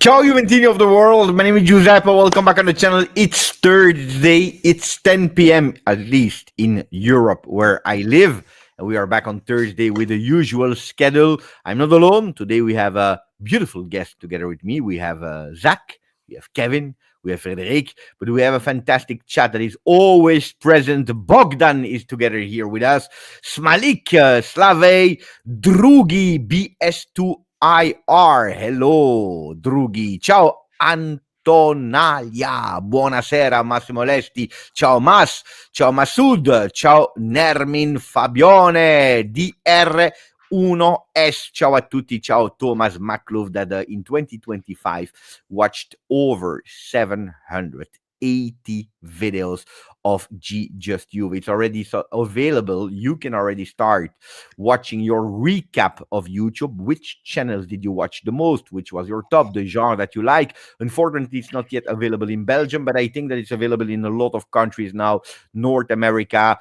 Ciao Juventini of the world, my name is Giuseppe, welcome back on the channel. It's Thursday, it's 10 p.m. at least in Europe where I live. And we are back on Thursday with the usual schedule. I'm not alone, today we have a beautiful guest together with me. We have Zach, we have Kevin, we have Frederic, but we have a fantastic chat that is always present. Bogdan is together here with us. Smalik, Slave, Drugi, BS2IR. Hello, Drugi. Ciao, Antonalia. Buonasera, Massimo Lesti. Ciao, Ciao, Masud. Ciao, Nermin Fabione. DR1S. Ciao a tutti. Ciao, Thomas McLove, that in 2025 watched over 780 videos of GJustjuve. It's already available. You can already start watching your recap of YouTube. Which channels did you watch the most? Which was your top, the genre that you like? Unfortunately, it's not yet available in Belgium, but I think that it's available in a lot of countries now. North America,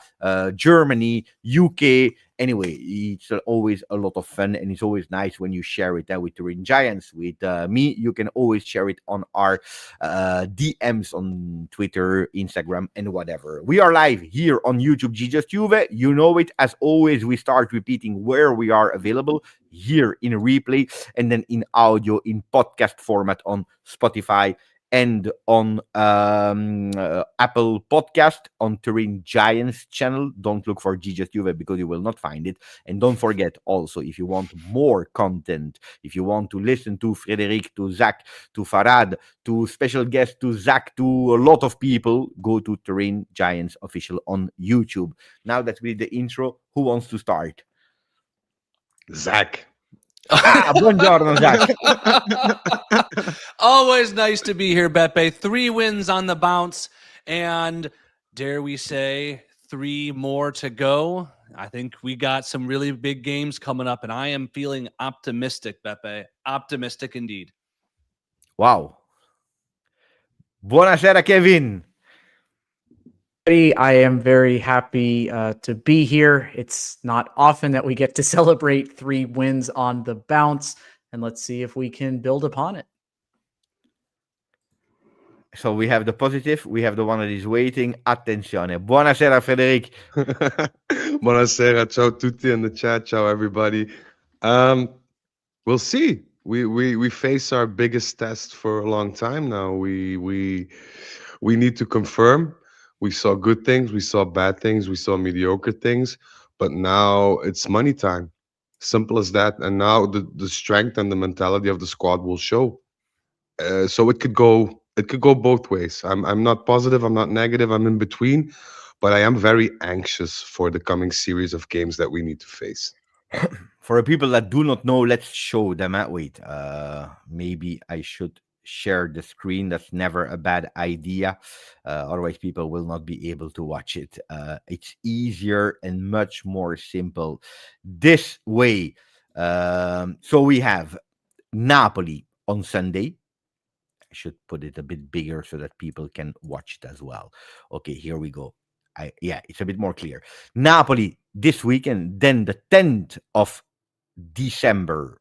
Germany, UK. Anyway, it's always a lot of fun, and it's always nice when you share it with Turin Giants. With me, you can always share it on our DMs on Twitter, Instagram, and whatever. We are live here on YouTube, GJustjuve. You know it. As always, we start repeating where we are available here in replay, and then in audio, in podcast format on Spotify, and on Apple Podcast, on Turin Giants channel. Don't look for GJustjuve because you will not find it. And don't forget also, if you want more content, if you want to listen to Frederic, to Zach, to Farad, to special guest, to Zach, to a lot of people, go to Turin Giants official on YouTube. Now that we did the intro, who wants to start? Zach. Buongiorno, Zach. Always nice to be here, Beppe. 3 wins on the bounce, and dare we say 3 more to go. I think we got some really big games coming up, and I am feeling optimistic, Beppe. Optimistic indeed. Wow. Buonasera, Kevin. I am very happy to be here. It's not often that we get to celebrate 3 wins on the bounce, and let's see if we can build upon it. So we have the positive, we have the one that is waiting. Attenzione. Buonasera, Frederic. Buonasera, ciao tutti in the chat, ciao everybody. We'll see. We face our biggest test for a long time now. We need to confirm. We saw good things, we saw bad things, we saw mediocre things, but now it's money time. Simple as that. And now the strength and the mentality of the squad will show. So it could go both ways. I'm not positive, I'm not negative, I'm in between, but I am very anxious for the coming series of games that we need to face. For the people that do not know, let's show them. Wait, maybe I should share the screen. That's never a bad idea. Otherwise, people will not be able to watch it. It's easier and much more simple this way. So we have Napoli on Sunday. I should put it a bit bigger so that people can watch it as well. Okay, here we go. Yeah, it's a bit more clear. Napoli this weekend, then the 10th of December,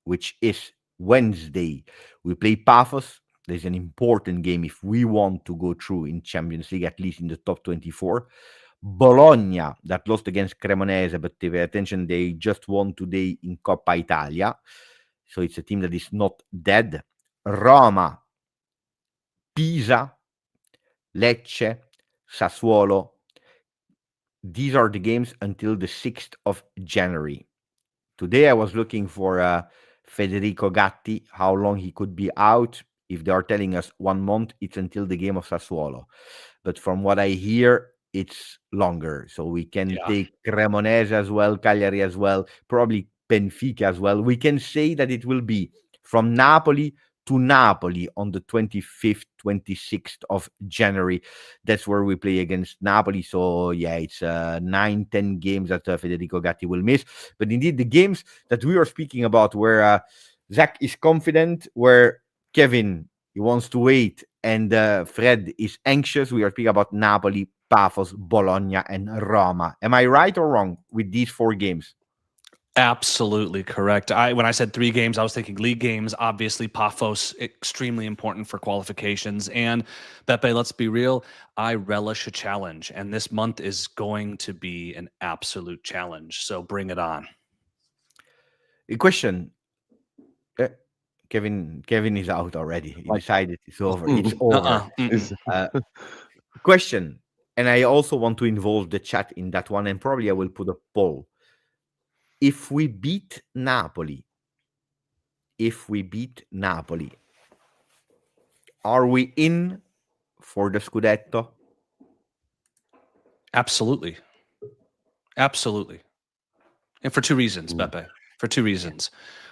which is Wednesday, we play Pafos. There's an important game if we want to go through in Champions League, at least in the top 24. Bologna, that lost against Cremonese, but pay attention, they just won today in Coppa Italia. So it's a team that is not dead. Roma, Pisa, Lecce, Sassuolo. These are the games until the 6th of January. Today I was looking for Federico Gatti, how long he could be out. If they are telling us 1 month, it's until the game of Sassuolo. But from what I hear, it's longer. So we can take Cremonese as well, Cagliari as well, probably Benfica as well. We can say that it will be from Napoli to Napoli on the 25th, 26th of January. That's where we play against Napoli. So, yeah, it's 9-10 games that Federico Gatti will miss. But indeed, the games that we are speaking about where Zach is confident, where Kevin, he wants to wait, and Fred is anxious. We are speaking about Napoli, Pafos, Bologna, and Roma. Am I right or wrong with these 4 games? Absolutely correct. When I said 3 games, I was thinking league games. Obviously, Pafos extremely important for qualifications. And Beppe, let's be real, I relish a challenge, and this month is going to be an absolute challenge. So bring it on. A question. Kevin is out already. He decided it's over. It's over. Question. And I also want to involve the chat in that one, and probably I will put a poll. If we beat Napoli, are we in for the Scudetto? Absolutely. Absolutely. And for 2 reasons, Beppe. For 2 reasons.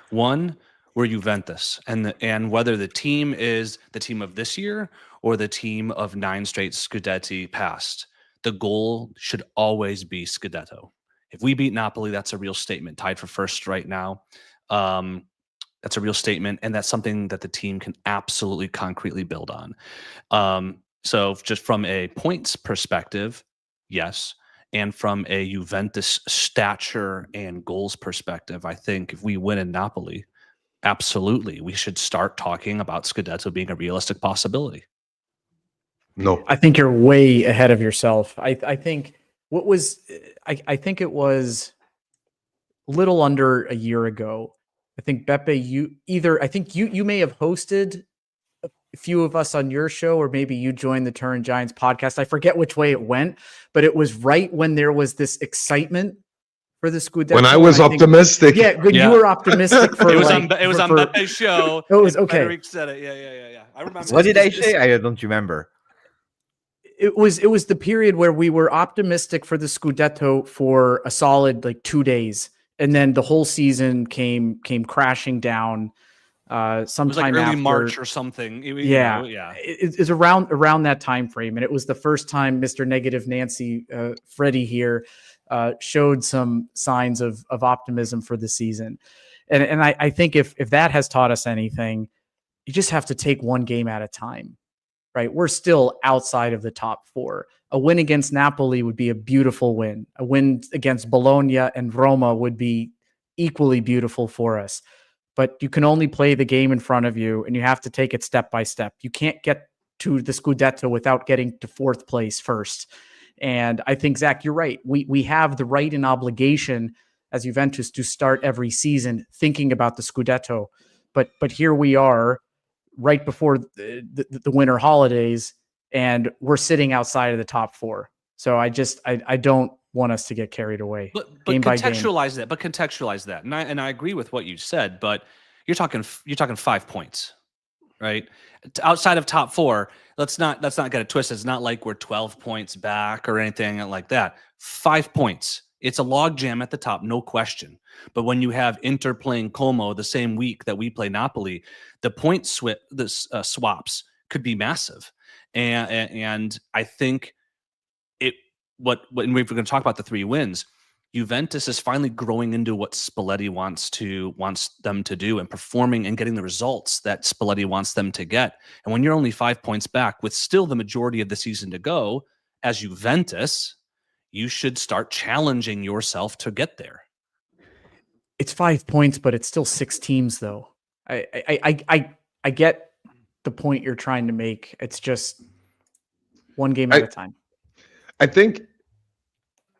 One, we're Juventus, and whether the team is the team of this year or the team of 9 straight Scudetti past, the goal should always be Scudetto. If we beat Napoli, that's a real statement. Tied for first right now. That's a real statement, and that's something that the team can absolutely concretely build on. So just from a points perspective, yes. And from a Juventus stature and goals perspective, I think if we win in Napoli, absolutely, we should start talking about Scudetto being a realistic possibility. No, I think you're way ahead of yourself. I think I think it was a little under a year ago. I think Beppe, I think you may have hosted a few of us on your show, or maybe you joined the Turin Giants podcast. I forget which way it went, but it was right when there was this excitement for the Scudetto. when I was optimistic. You were optimistic for it was like, on Beppe's show. It was okay. Frederick said it. Yeah. I remember. What did I say? I don't remember. It was the period where we were optimistic for the Scudetto for a solid like 2 days, and then the whole season came crashing down. Sometime it was like early after March or something. It's around that time frame, and it was the first time Mr. Negative Nancy Freddie here showed some signs of optimism for the season. And I think if that has taught us anything, you just have to take one game at a time, right? We're still outside of the top 4. A win against Napoli would be a beautiful win. A win against Bologna and Roma would be equally beautiful for us. But you can only play the game in front of you, and you have to take it step by step. You can't get to the Scudetto without getting to 4th place first. And I think, Zach, you're right. We have the right and obligation as Juventus to start every season thinking about the Scudetto. But here we are right before the winter holidays, and we're sitting outside of the top 4. So I don't want us to get carried away. But contextualize that. But contextualize that. And I agree with what you said. But you're talking 5 points, right? Outside of top 4. Let's not get it twisted. It's not like we're 12 points back or anything like that. 5 points. It's a logjam at the top, no question. But when you have Inter playing Como the same week that we play Napoli, the point swaps could be massive. And I think when we're going to talk about the 3 wins, Juventus is finally growing into what Spalletti wants them to do, and performing and getting the results that Spalletti wants them to get. And when you're only 5 points back with still the majority of the season to go, as Juventus, you should start challenging yourself to get there. It's 5 points, but it's still 6 teams, though. I get the point you're trying to make. It's just one game at a time. I think,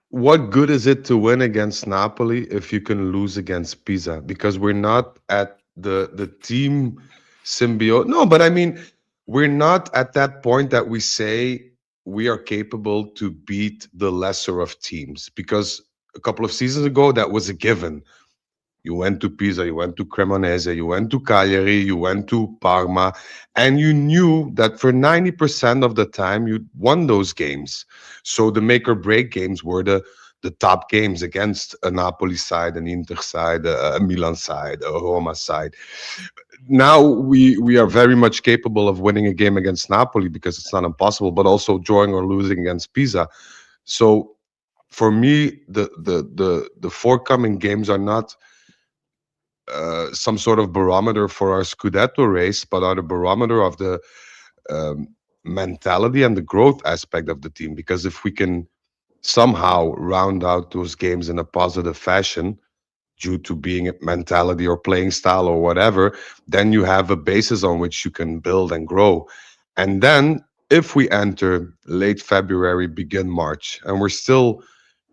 what good is it to win against Napoli if you can lose against Pisa? Because we're not at the team symbiote. No, but I mean, we're not at that point that we say we are capable to beat the lesser of teams. Because a couple of seasons ago, that was a given. You went to Pisa, you went to Cremonese, you went to Cagliari, you went to Parma, and you knew that for 90% of the time you won those games. So the make or break games were the top games against a Napoli side, an Inter side, a Milan side, a Roma side. Now we are very much capable of winning a game against Napoli because it's not impossible, but also drawing or losing against Pisa. So for me, the forthcoming games are not some sort of barometer for our Scudetto race, but are the barometer of the mentality and the growth aspect of the team. Because if we can somehow round out those games in a positive fashion, due to being a mentality or playing style or whatever, then you have a basis on which you can build and grow. And then if we enter late February, begin March, and we're still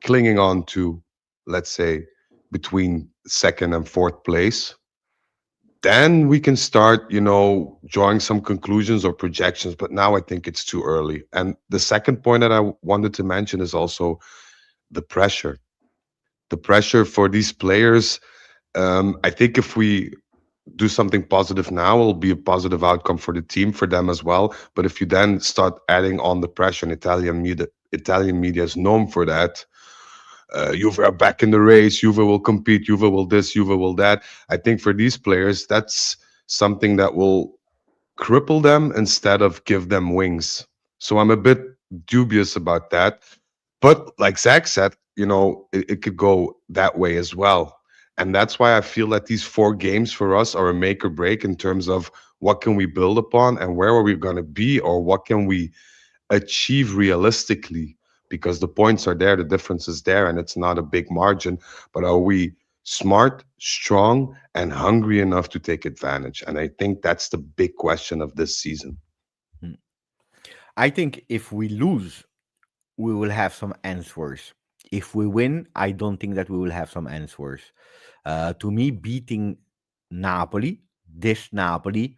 clinging on to, let's say, between second and fourth place, then we can start, drawing some conclusions or projections. But now I think it's too early. And the second point that I wanted to mention is also the pressure. The pressure for these players. I think if we do something positive now, it'll be a positive outcome for the team, for them as well. But if you then start adding on the pressure, and Italian media is known for that. Juve are back in the race. Juve will compete. Juve will this. Juve will that. I think for these players, that's something that will cripple them instead of give them wings. So I'm a bit dubious about that. But like Zach said, it could go that way as well. And that's why I feel that these 4 games for us are a make or break in terms of what can we build upon and where are we going to be, or what can we achieve realistically, because the points are there, the difference is there, and it's not a big margin. But are we smart, strong, and hungry enough to take advantage? And I think that's the big question of this season. I think if we lose, we will have some answers. If we win, I don't think that we will have some answers. To me, beating Napoli, this Napoli,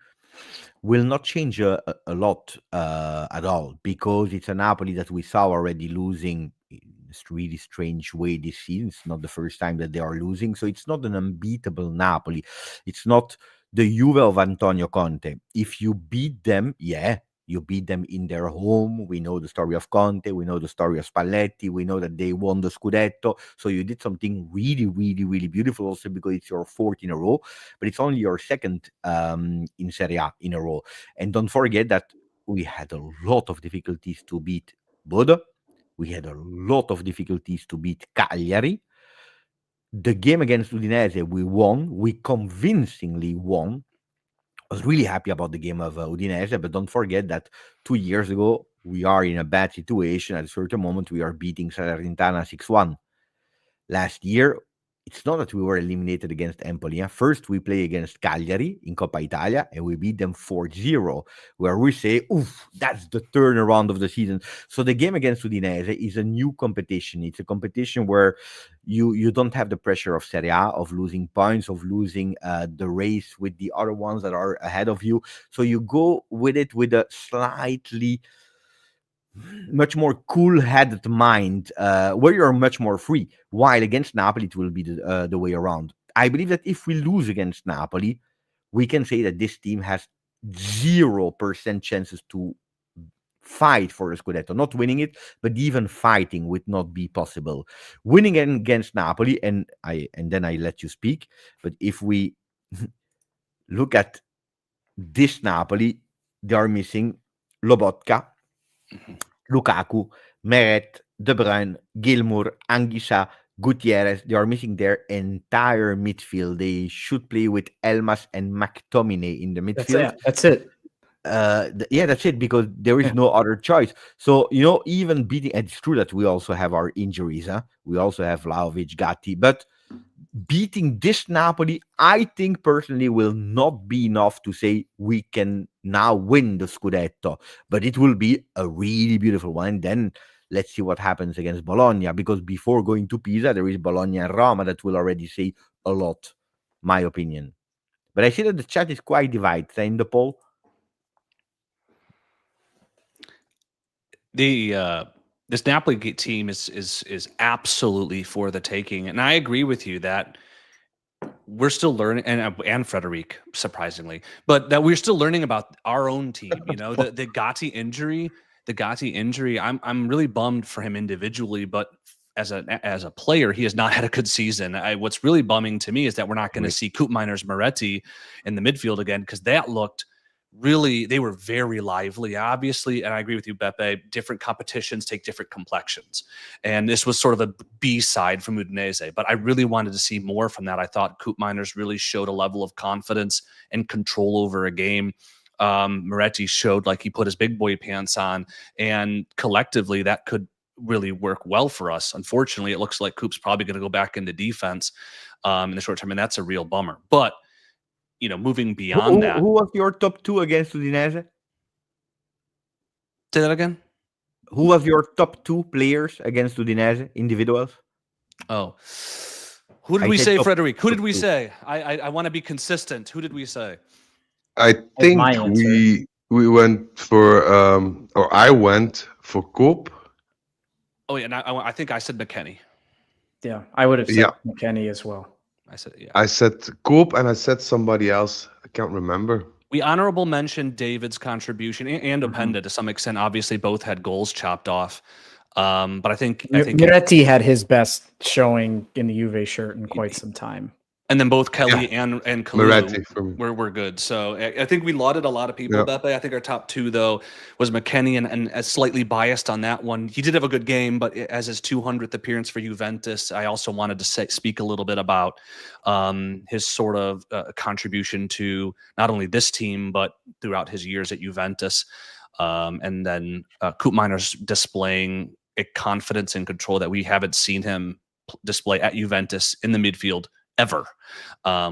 will not change a lot at all, because it's a Napoli that we saw already losing in a really strange way this season. It's not the first time that they are losing, so it's not an unbeatable Napoli. It's not the Juve of Antonio Conte. If you beat them, you beat them in their home. We know the story of Conte. We know the story of Spalletti. We know that they won the Scudetto. So you did something really, really, really beautiful, also because it's your 4th in a row, but it's only your 2nd in Serie A in a row. And don't forget that we had a lot of difficulties to beat Bodo. We had a lot of difficulties to beat Cagliari. The game against Udinese, we won. We convincingly won. I was really happy about the game of Udinese, but don't forget that 2 years ago, we are in a bad situation. At a certain moment, we are beating Salernitana 6-1. Last year, it's not that we were eliminated against Empoli. First, we play against Cagliari in Coppa Italia, and we beat them 4-0, where we say, oof, that's the turnaround of the season. So the game against Udinese is a new competition. It's a competition where you don't have the pressure of Serie A, of losing points, of losing the race with the other ones that are ahead of you. So you go with it with a slightly much more cool-headed mind, where you're much more free. While against Napoli, it will be the way around. I believe that if we lose against Napoli, we can say that this team has 0% chances to fight for a Scudetto. Not winning it, but even fighting would not be possible. Winning against Napoli, and then I let you speak, but if we look at this Napoli, they are missing Lobotka, Lukaku, Meret, De Bruyne, Gilmour, Anguissa, Gutierrez. They are missing their entire midfield. They should play with Elmas and McTominay in the midfield. That's it. That's it, because there is no other choice. So, even beating, and it's true that we also have our injuries. We also have Vlahovic, Gatti, but beating this Napoli, I think personally, will not be enough to say we can now win the Scudetto, but it will be a really beautiful one. And then let's see what happens against Bologna, because before going to Pisa, there is Bologna and Roma that will already say a lot, my opinion. But I see that the chat is quite divided in the poll. This Napoli team is absolutely for the taking, and I agree with you that we're still learning, and Frederic, surprisingly, but that we're still learning about our own team. The Gatti injury. I'm really bummed for him individually, but as a player, he has not had a good season. What's really bumming to me is that we're not going to see Koopmeiners Moretti in the midfield again, because that looked really, they were very lively, obviously. And I agree with you, Beppe, different competitions take different complexions. And this was sort of a B-side from Udinese, but I really wanted to see more from that. I thought Koopmeiners really showed a level of confidence and control over a game. Moretti showed like he put his big boy pants on, and collectively that could really work well for us. Unfortunately, it looks like Coop's probably going to go back into defense in the short term, and that's a real bummer. But moving beyond that, who was your top 2 against Udinese? say that again. Who was your top 2 players against Udinese, individuals? Oh, who did I we said say, top- Frederic? Who did top we 2. say? I want to be consistent. Who did we say? I think my answer. we went for or I went for Koop. Oh yeah, and I think I said McKennie. Yeah, I would have said Yeah. McKennie as well. I said yeah. I said Koop and I said somebody else. I can't remember. We honorable mentioned David's contribution and Mhm. Openda to some extent. Obviously, both had goals chopped off. But I think Miretti had his best showing in the Juve shirt in quite some time. and then both Kelly and Moretti Kalulu for me. were good. So I think we lauded a lot of people. Yeah. Beppe. I think our top 2 though was McKennie and slightly biased on that one. He did have a good game, but as his 200th appearance for Juventus, I also wanted to speak a little bit about his sort of contribution to not only this team but throughout his years at Juventus. And then Koop Miner's displaying a confidence and control that we haven't seen him display at Juventus in the midfield ever,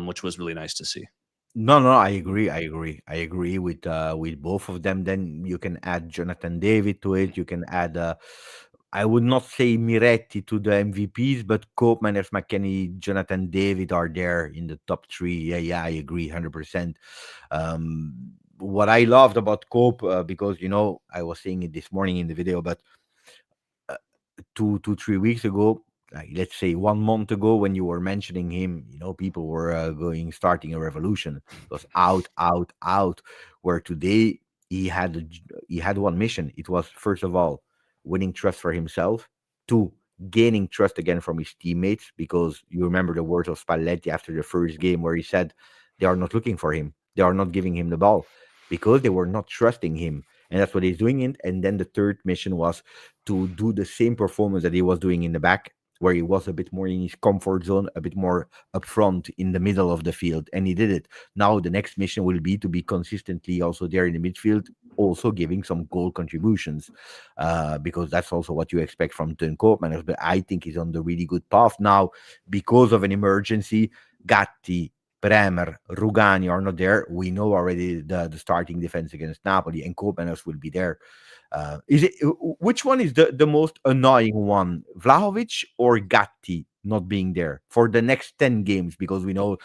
which was really nice to see. No, I agree with both of them. Then you can add Jonathan David to it. You can add I would not say Miretti to the MVPs, but Koopman, McKennie, Jonathan David are there in the top 3. Yeah, I agree 100%. What I loved about Koop, because I was saying it this morning in the video, but 2-3 weeks ago, let's say 1 month ago, when you were mentioning him, people were starting a revolution. It was out. Where today he had one mission. It was, first of all, winning trust for himself. 2, gaining trust again from his teammates, because you remember the words of Spalletti after the first game where he said they are not looking for him. They are not giving him the ball because they were not trusting him. And that's what he's doing. And then the third mission was to do the same performance that he was doing in the back, where he was a bit more in his comfort zone, a bit more upfront in the middle of the field. And he did it. Now the next mission will be to be consistently also there in the midfield, also giving some goal contributions, because that's also what you expect from Teun Koopmeiners. But I think he's on the really good path now because of an emergency. Gatti, Bremer, Rugani are not there. We know already the starting defense against Napoli, and Koopmeiners will be there. Which one is the most annoying one, Vlahovic or Gatti not being there for the next 10 games? Because we know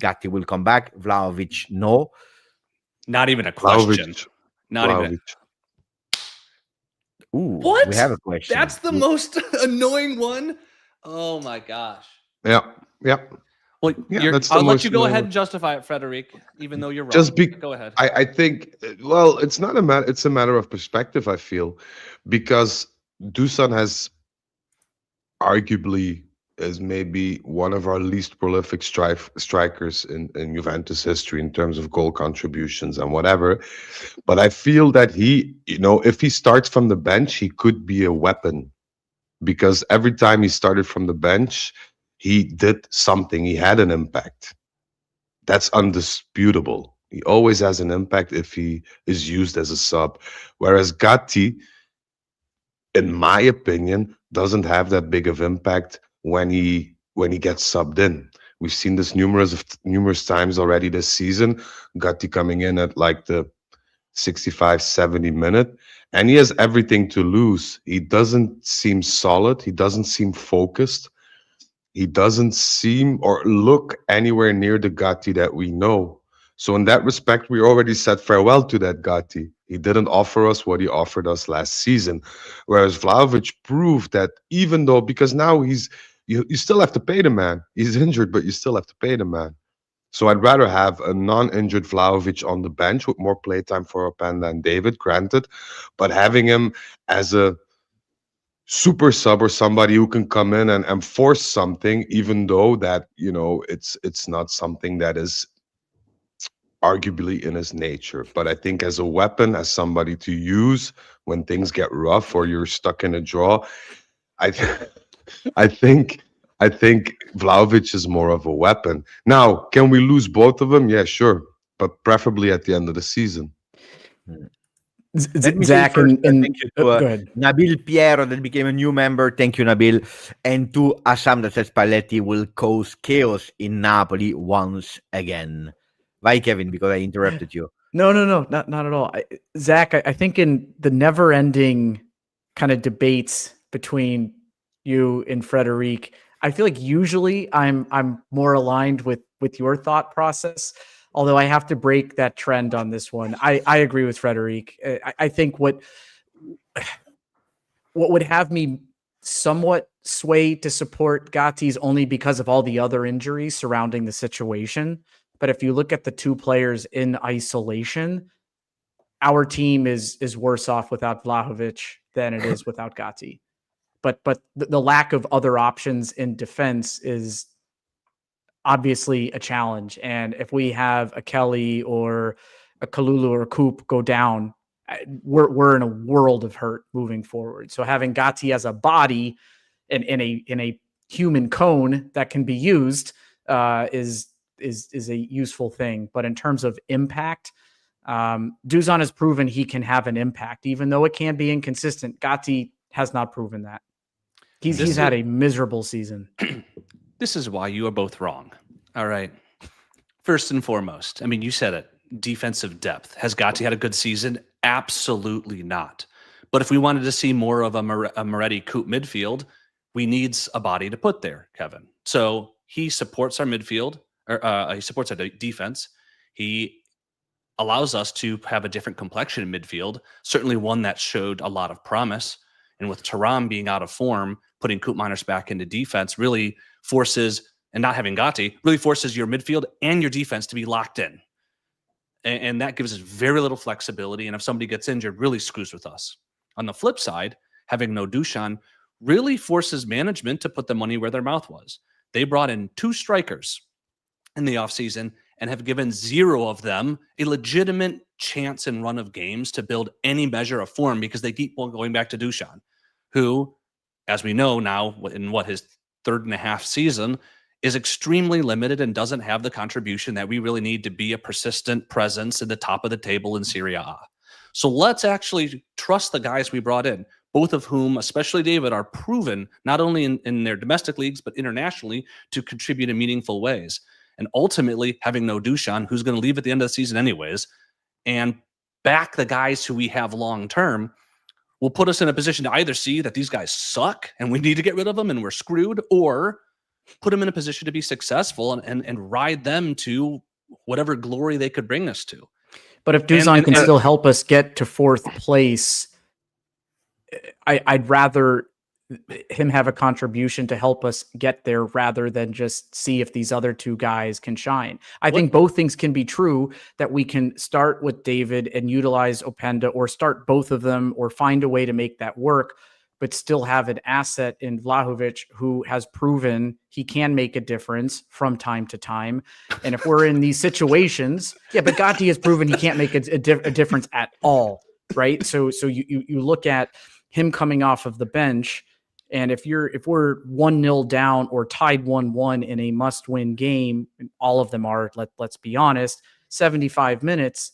Gatti will come back, Vlahovic no. Not even a question. Vlahovic. Not even. Ooh, What? we have a question. That's the most annoying one. Oh my gosh. Yeah. Well, Yeah, that's the I'll let most you go annoying ahead one. and justify it, Frederic, even though you're wrong. Just go ahead. I think, well, it's not a matter. It's a matter of perspective, I feel, because Dusan has arguably is maybe one of our least prolific strikers in Juventus history in terms of goal contributions and whatever. But I feel that he, if he starts from the bench, he could be a weapon, because every time he started from the bench, he did something. He had an impact. That's undisputable. He always has an impact if he is used as a sub. Whereas Gatti, in my opinion, doesn't have that big of impact when he gets subbed in. We've seen this numerous times already this season. Gatti coming in at like the 65, 70 minute, and he has everything to lose. He doesn't seem solid. He doesn't seem focused. He doesn't seem or look anywhere near the Gatti that we know. So in that respect, we already said farewell to that Gatti. He didn't offer us what he offered us last season. Whereas Vlahovic proved that, even though, because now you still have to pay the man. He's injured, but you still have to pay the man. So I'd rather have a non-injured Vlahovic on the bench with more playtime for Openda and David, granted, but having him as a super sub or somebody who can come in and force something, even though that it's not something that is arguably in his nature. But I think as a weapon, as somebody to use when things get rough or you're stuck in a draw, I think Vlahovic is more of a weapon. Now, can we lose both of them? Yeah, sure, but preferably at the end of the season. Let me Zach say first, and thank you to go ahead. Nabil Piero that became a new member. Thank you, Nabil. And to Assam that says Spalletti will cause chaos in Napoli once again. Why, Kevin? Because I interrupted you. No, not at all. Zach, I think in the never-ending kind of debates between you and Frederic, I feel like usually I'm more aligned with your thought process. Although I have to break that trend on this one. I agree with Frederic. I think what would have me somewhat sway to support Gatti's only because of all the other injuries surrounding the situation. But if you look at the two players in isolation, our team is worse off without Vlahovic than it is without Gatti. But the lack of other options in defense is obviously a challenge. And if we have a Kelly or a Kalulu or a Coop go down, we're in a world of hurt moving forward. So having Gatti as a body in a human cone that can be used is a useful thing. But in terms of impact, Dusan has proven he can have an impact, even though it can be inconsistent. Gatti has not proven that. He's had a miserable season. This is why you are both wrong. All right. First and foremost, I mean, you said it. Defensive depth. Has Gatti had a good season? Absolutely not. But if we wanted to see more of a Moretti Coop midfield, we need a body to put there, Kevin. So he supports our midfield, or he supports our defense. He allows us to have a different complexion in midfield, certainly one that showed a lot of promise. And with Thuram being out of form, putting Coop Miners back into defense really forces, and not having Gatti, really forces your midfield and your defense to be locked in. And that gives us very little flexibility. And if somebody gets injured, really screws with us. On the flip side, having no Dusan really forces management to put the money where their mouth was. They brought in 2 strikers in the offseason and have given 0 of them a legitimate chance and run of games to build any measure of form because they keep going back to Dusan, who, as we know now, in his 3.5 season, is extremely limited and doesn't have the contribution that we really need to be a persistent presence in the top of the table in Serie A. So let's actually trust the guys we brought in, both of whom, especially David, are proven not only in their domestic leagues, but internationally to contribute in meaningful ways. And ultimately, having no Dusan, who's going to leave at the end of the season anyways, and back the guys who we have long-term, will put us in a position to either see that these guys suck and we need to get rid of them and we're screwed, or put them in a position to be successful and ride them to whatever glory they could bring us to. But if Dusan can still help us get to 4th place, I'd rather him have a contribution to help us get there rather than just see if these other 2 guys can shine. I think both things can be true, that we can start with David and utilize Openda, or start both of them, or find a way to make that work, but still have an asset in Vlahovic who has proven he can make a difference from time to time. And if we're in these situations, but Gatti has proven he can't make a difference at all, right? So you look at him coming off of the bench, and if we're 1-0 down or tied 1-1 in a must-win game, and all of them are, let's be honest, 75 minutes,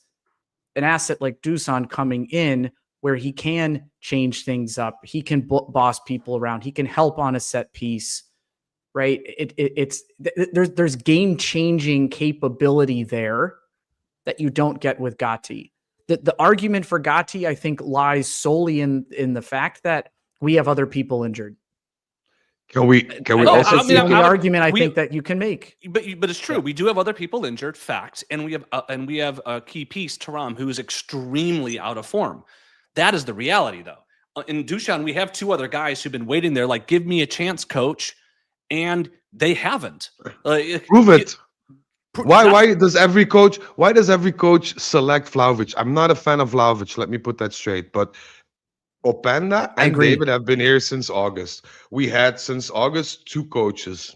an asset like Dusan coming in, where he can change things up, he can boss people around, he can help on a set piece, right? There's game-changing capability there that you don't get with Gatti. The argument for Gatti, I think, lies solely in the fact that we have other people injured. Can we also that's the only argument I think that you can make. But it's true. We do have other people injured, fact, and we have a key piece, Thuram, who is extremely out of form. That is the reality, though. In Dusan, we have 2 other guys who've been waiting there, like, give me a chance, coach, and they haven't. Prove it. Why does every coach select Vlahovic? I'm not a fan of Vlahovic, let me put that straight. But Openda and David have been here since August. We had since August 2 coaches.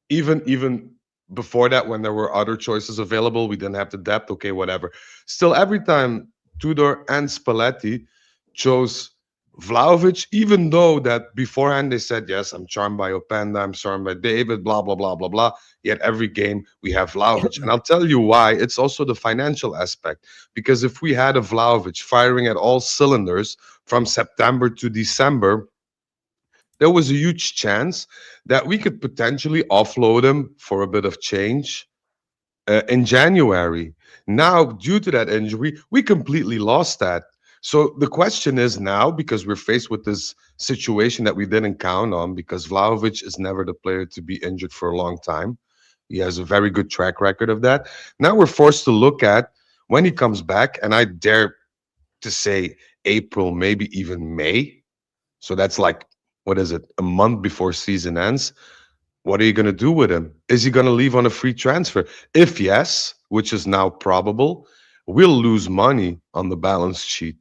Even before that, when there were other choices available, we didn't have the depth. Okay, whatever. Still, every time Tudor and Spalletti chose Vlahovic, even though that beforehand they said, yes, I'm charmed by Openda, I'm charmed by David, blah, blah, blah, blah, blah. Yet every game we have Vlahovic. And I'll tell you why. It's also the financial aspect. Because if we had a Vlahovic firing at all cylinders from September to December, there was a huge chance that we could potentially offload him for a bit of change in January. Now, due to that injury, we completely lost that. So the question is now, because we're faced with this situation that we didn't count on, because Vlahovic is never the player to be injured for a long time. He has a very good track record of that. Now we're forced to look at when he comes back, and I dare to say April, maybe even May. So that's like, what is it, a month before season ends? What are you going to do with him? Is he going to leave on a free transfer? If yes, which is now probable, we'll lose money on the balance sheet.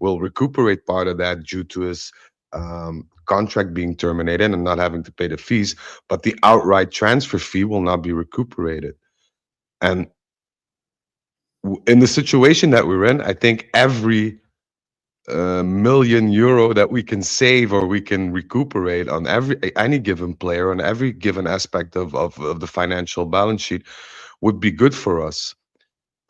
We'll recuperate part of that due to his contract being terminated and not having to pay the fees, but the outright transfer fee will not be recuperated. And in the situation that we're in, I think every €1 million that we can save or we can recuperate on any given player on every given aspect of the financial balance sheet would be good for us.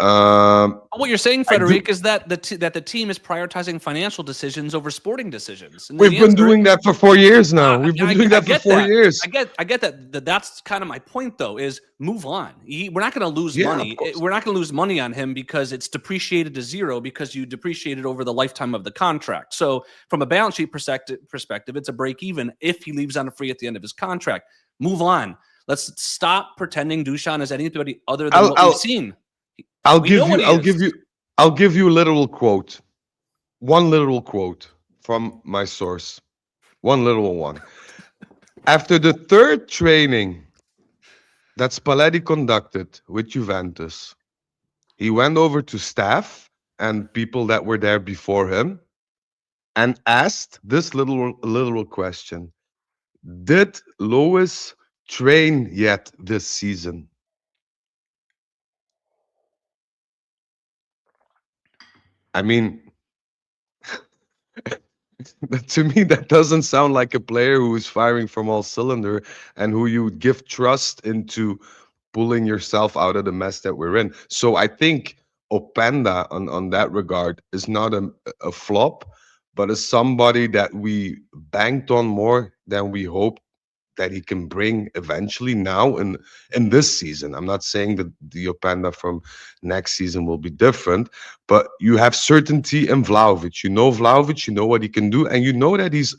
What you're saying, Frederic, is that the team is prioritizing financial decisions over sporting decisions. We've been doing that for 4 years now. We've been doing that for 4 years. I get that. That's kind of my point, though. Is move on. We're not going to lose money. We're not going to lose money on him because it's depreciated to zero because you depreciated over the lifetime of the contract. So, from a balance sheet perspective, it's a break even if he leaves on a free at the end of his contract. Move on. Let's stop pretending Dusan is anybody other than what we've seen. I'll give you a literal quote. One literal quote from my source. One literal one. After the third training that Spalletti conducted with Juventus, he went over to staff and people that were there before him and asked this literal question. Did Lois train yet this season? I mean, to me, that doesn't sound like a player who is firing from all cylinder and who you would give trust into pulling yourself out of the mess that we're in. So I think Openda on that regard is not a flop, but is somebody that we banked on more than we hoped that he can bring eventually now in this season. I'm not saying that the Openda from next season will be different, but you have certainty in Vlahovic. You know Vlahovic, you know what he can do, and you know that he's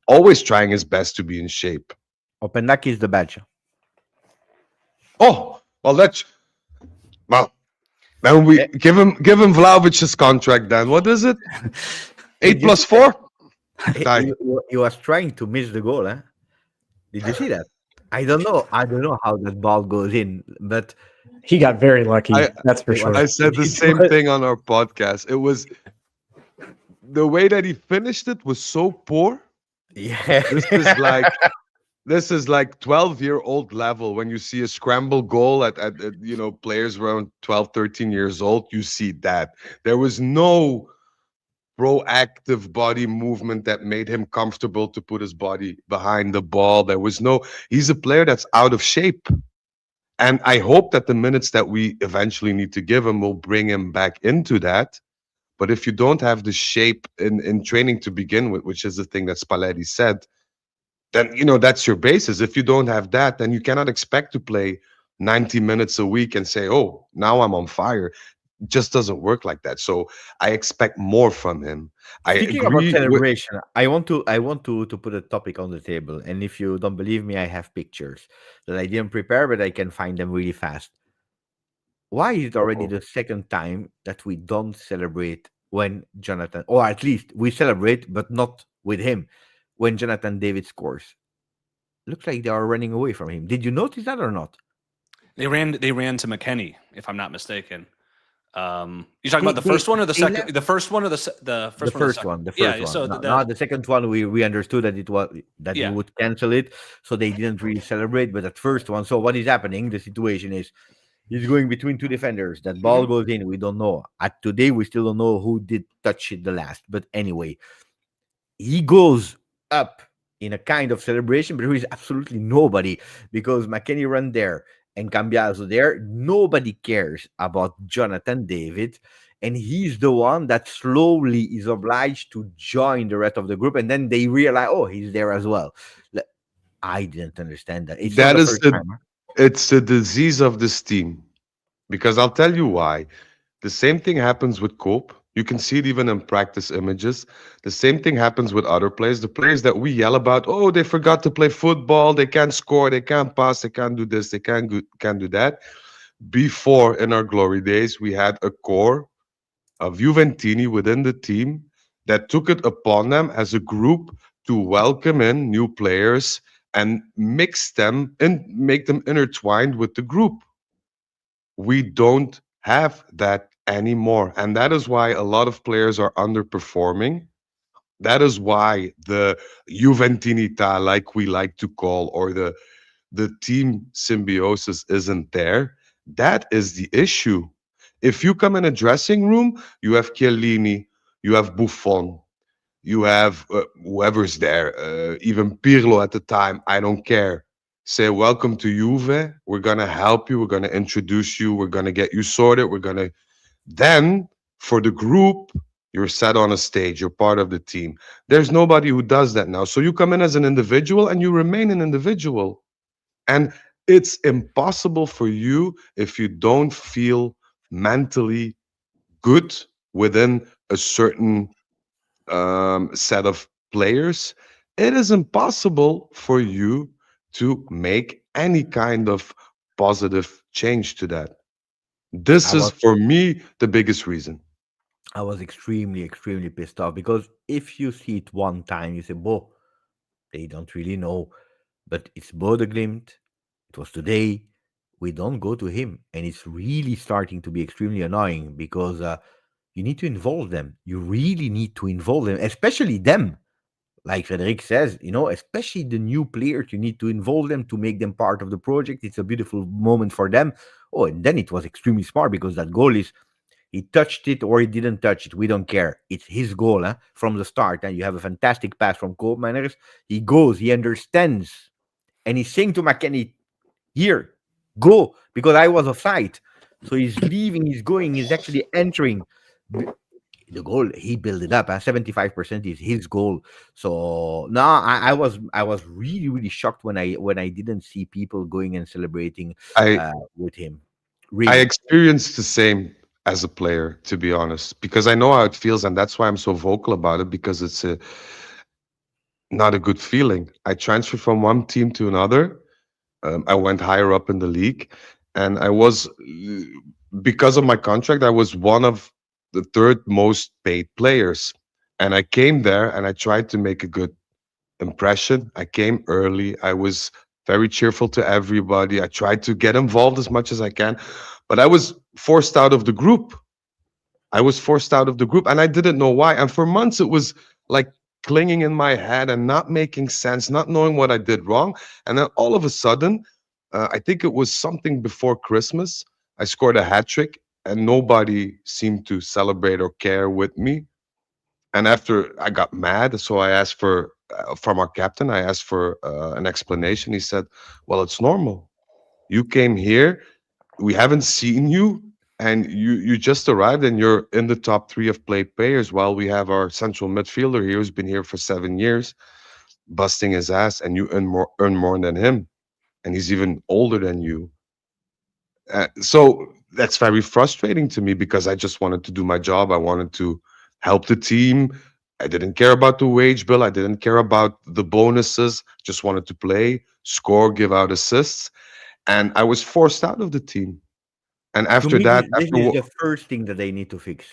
always trying his best to be in shape. Opendaki is the badge. Oh, then we give him Vlahovic's contract then. What is it? 8 plus 4? He was trying to miss the goal, eh? Did you see that? I don't know how that ball goes in, but he got very lucky. That's for sure. I said the same thing on our podcast. It was the way that he finished it was so poor. Yeah, this is like 12-year-old level. When you see a scramble goal at players around 12, 13 years old, you see that there was no proactive body movement that made him comfortable to put his body behind the ball. He's a player that's out of shape. And I hope that the minutes that we eventually need to give him will bring him back into that. But if you don't have the shape in training to begin with, which is the thing that Spalletti said, then, that's your basis. If you don't have that, then you cannot expect to play 90 minutes a week and say, oh, now I'm on fire. It just doesn't work like that. So I expect more from him. Speaking about celebration, I want to put a topic on the table. And if you don't believe me, I have pictures that I didn't prepare, but I can find them really fast. Why is it already the second time that we don't celebrate when Jonathan, or at least we celebrate, but not with him, when Jonathan David scores? Looks like they are running away from him. Did you notice that or not? They ran to McKennie, if I'm not mistaken. You're talking about the first one or the second? The first one or the first one? The first yeah, one. So the second one, we understood that it was that you would cancel it, so they didn't really celebrate. But that first one, so what is happening? The situation is he's going between two defenders. That ball goes in. We don't know. Today, we still don't know who did touch it the last. But anyway, he goes up in a kind of celebration, but there is absolutely nobody because McKennie run there and Cambiaso there. Nobody cares about Jonathan David. And he's the one that slowly is obliged to join the rest of the group. And then they realize, oh, he's there as well. I didn't understand that. It's not That the is first the time. Huh? it's the disease of this team. Because I'll tell you why. The same thing happens with Cope. You can see it even in practice images. The same thing happens with other players. The players that we yell about, oh, they forgot to play football, they can't score, they can't pass, they can't do this, they can't do that. Before, in our glory days, we had a core of Juventini within the team that took it upon them as a group to welcome in new players and mix them and make them intertwined with the group. We don't have that anymore. And that is why a lot of players are underperforming. That is why the Juventinita, like we like to call, or the team symbiosis isn't there. That is the issue. If you come in a dressing room, you have Chiellini, you have Buffon, you have whoever's there, even Pirlo at the time. I don't care. Say, welcome to Juve. We're going to help you. We're going to introduce you. We're going to get you sorted. We're going to. Then, for the group, you're set on a stage. You're part of the team. There's nobody who does that now. So you come in as an individual and you remain an individual. And it's impossible for you if you don't feel mentally good within a certain set of players, it is impossible for you to make any kind of positive change to that. I This is, was for me, the biggest reason. I was extremely, extremely pissed off because if you see it one time, you say, Bo, they don't really know. But it's Bodeglimt. It was today. We don't go to him. And it's really starting to be extremely annoying because you need to involve them. You really need to involve them, especially them. Like Frederic says, especially the new players, you need to involve them to make them part of the project. It's a beautiful moment for them. Oh, and then it was extremely smart because that goal is he touched it or he didn't touch it. We don't care. It's his goal from the start. And you have a fantastic pass from Koopmeiners. He goes, he understands. And he's saying to McKennie, here, go, because I was offside. So he's leaving, he's going, he's actually entering. The goal he built it up. 75% is his goal. So no, I was really really shocked when I didn't see people going and celebrating I with him. I Really, experienced the same as a player, to be honest, because I know how it feels, and that's why I'm so vocal about it, because it's not a good feeling. I transferred from one team to another. I went higher up in the league, and I was, because of my contract, I was one of the third most paid players. And I came there and I tried to make a good impression. I came early. I was very cheerful to everybody. I tried to get involved as much as I can, but I was forced out of the group. I was forced out of the group and I didn't know why. And for months, it was like clinging in my head and not making sense, not knowing what I did wrong. And then all of a sudden, I think it was something before Christmas, I scored a hat trick and nobody seemed to celebrate or care with me. And after I got mad, so I asked for, from our captain, I asked for an explanation. He said, well, it's normal. You came here, we haven't seen you, and you just arrived and you're in the top three of play players, while we have our central midfielder here who's been here for 7 years busting his ass, and you earn more than him, and he's even older than you. So that's very frustrating to me because I just wanted to do my job. I wanted to help the team. I didn't care about the wage bill. I didn't care about the bonuses. Just wanted to play, score, give out assists, and I was forced out of the team. And to after me, that, this after is the first thing that they need to fix.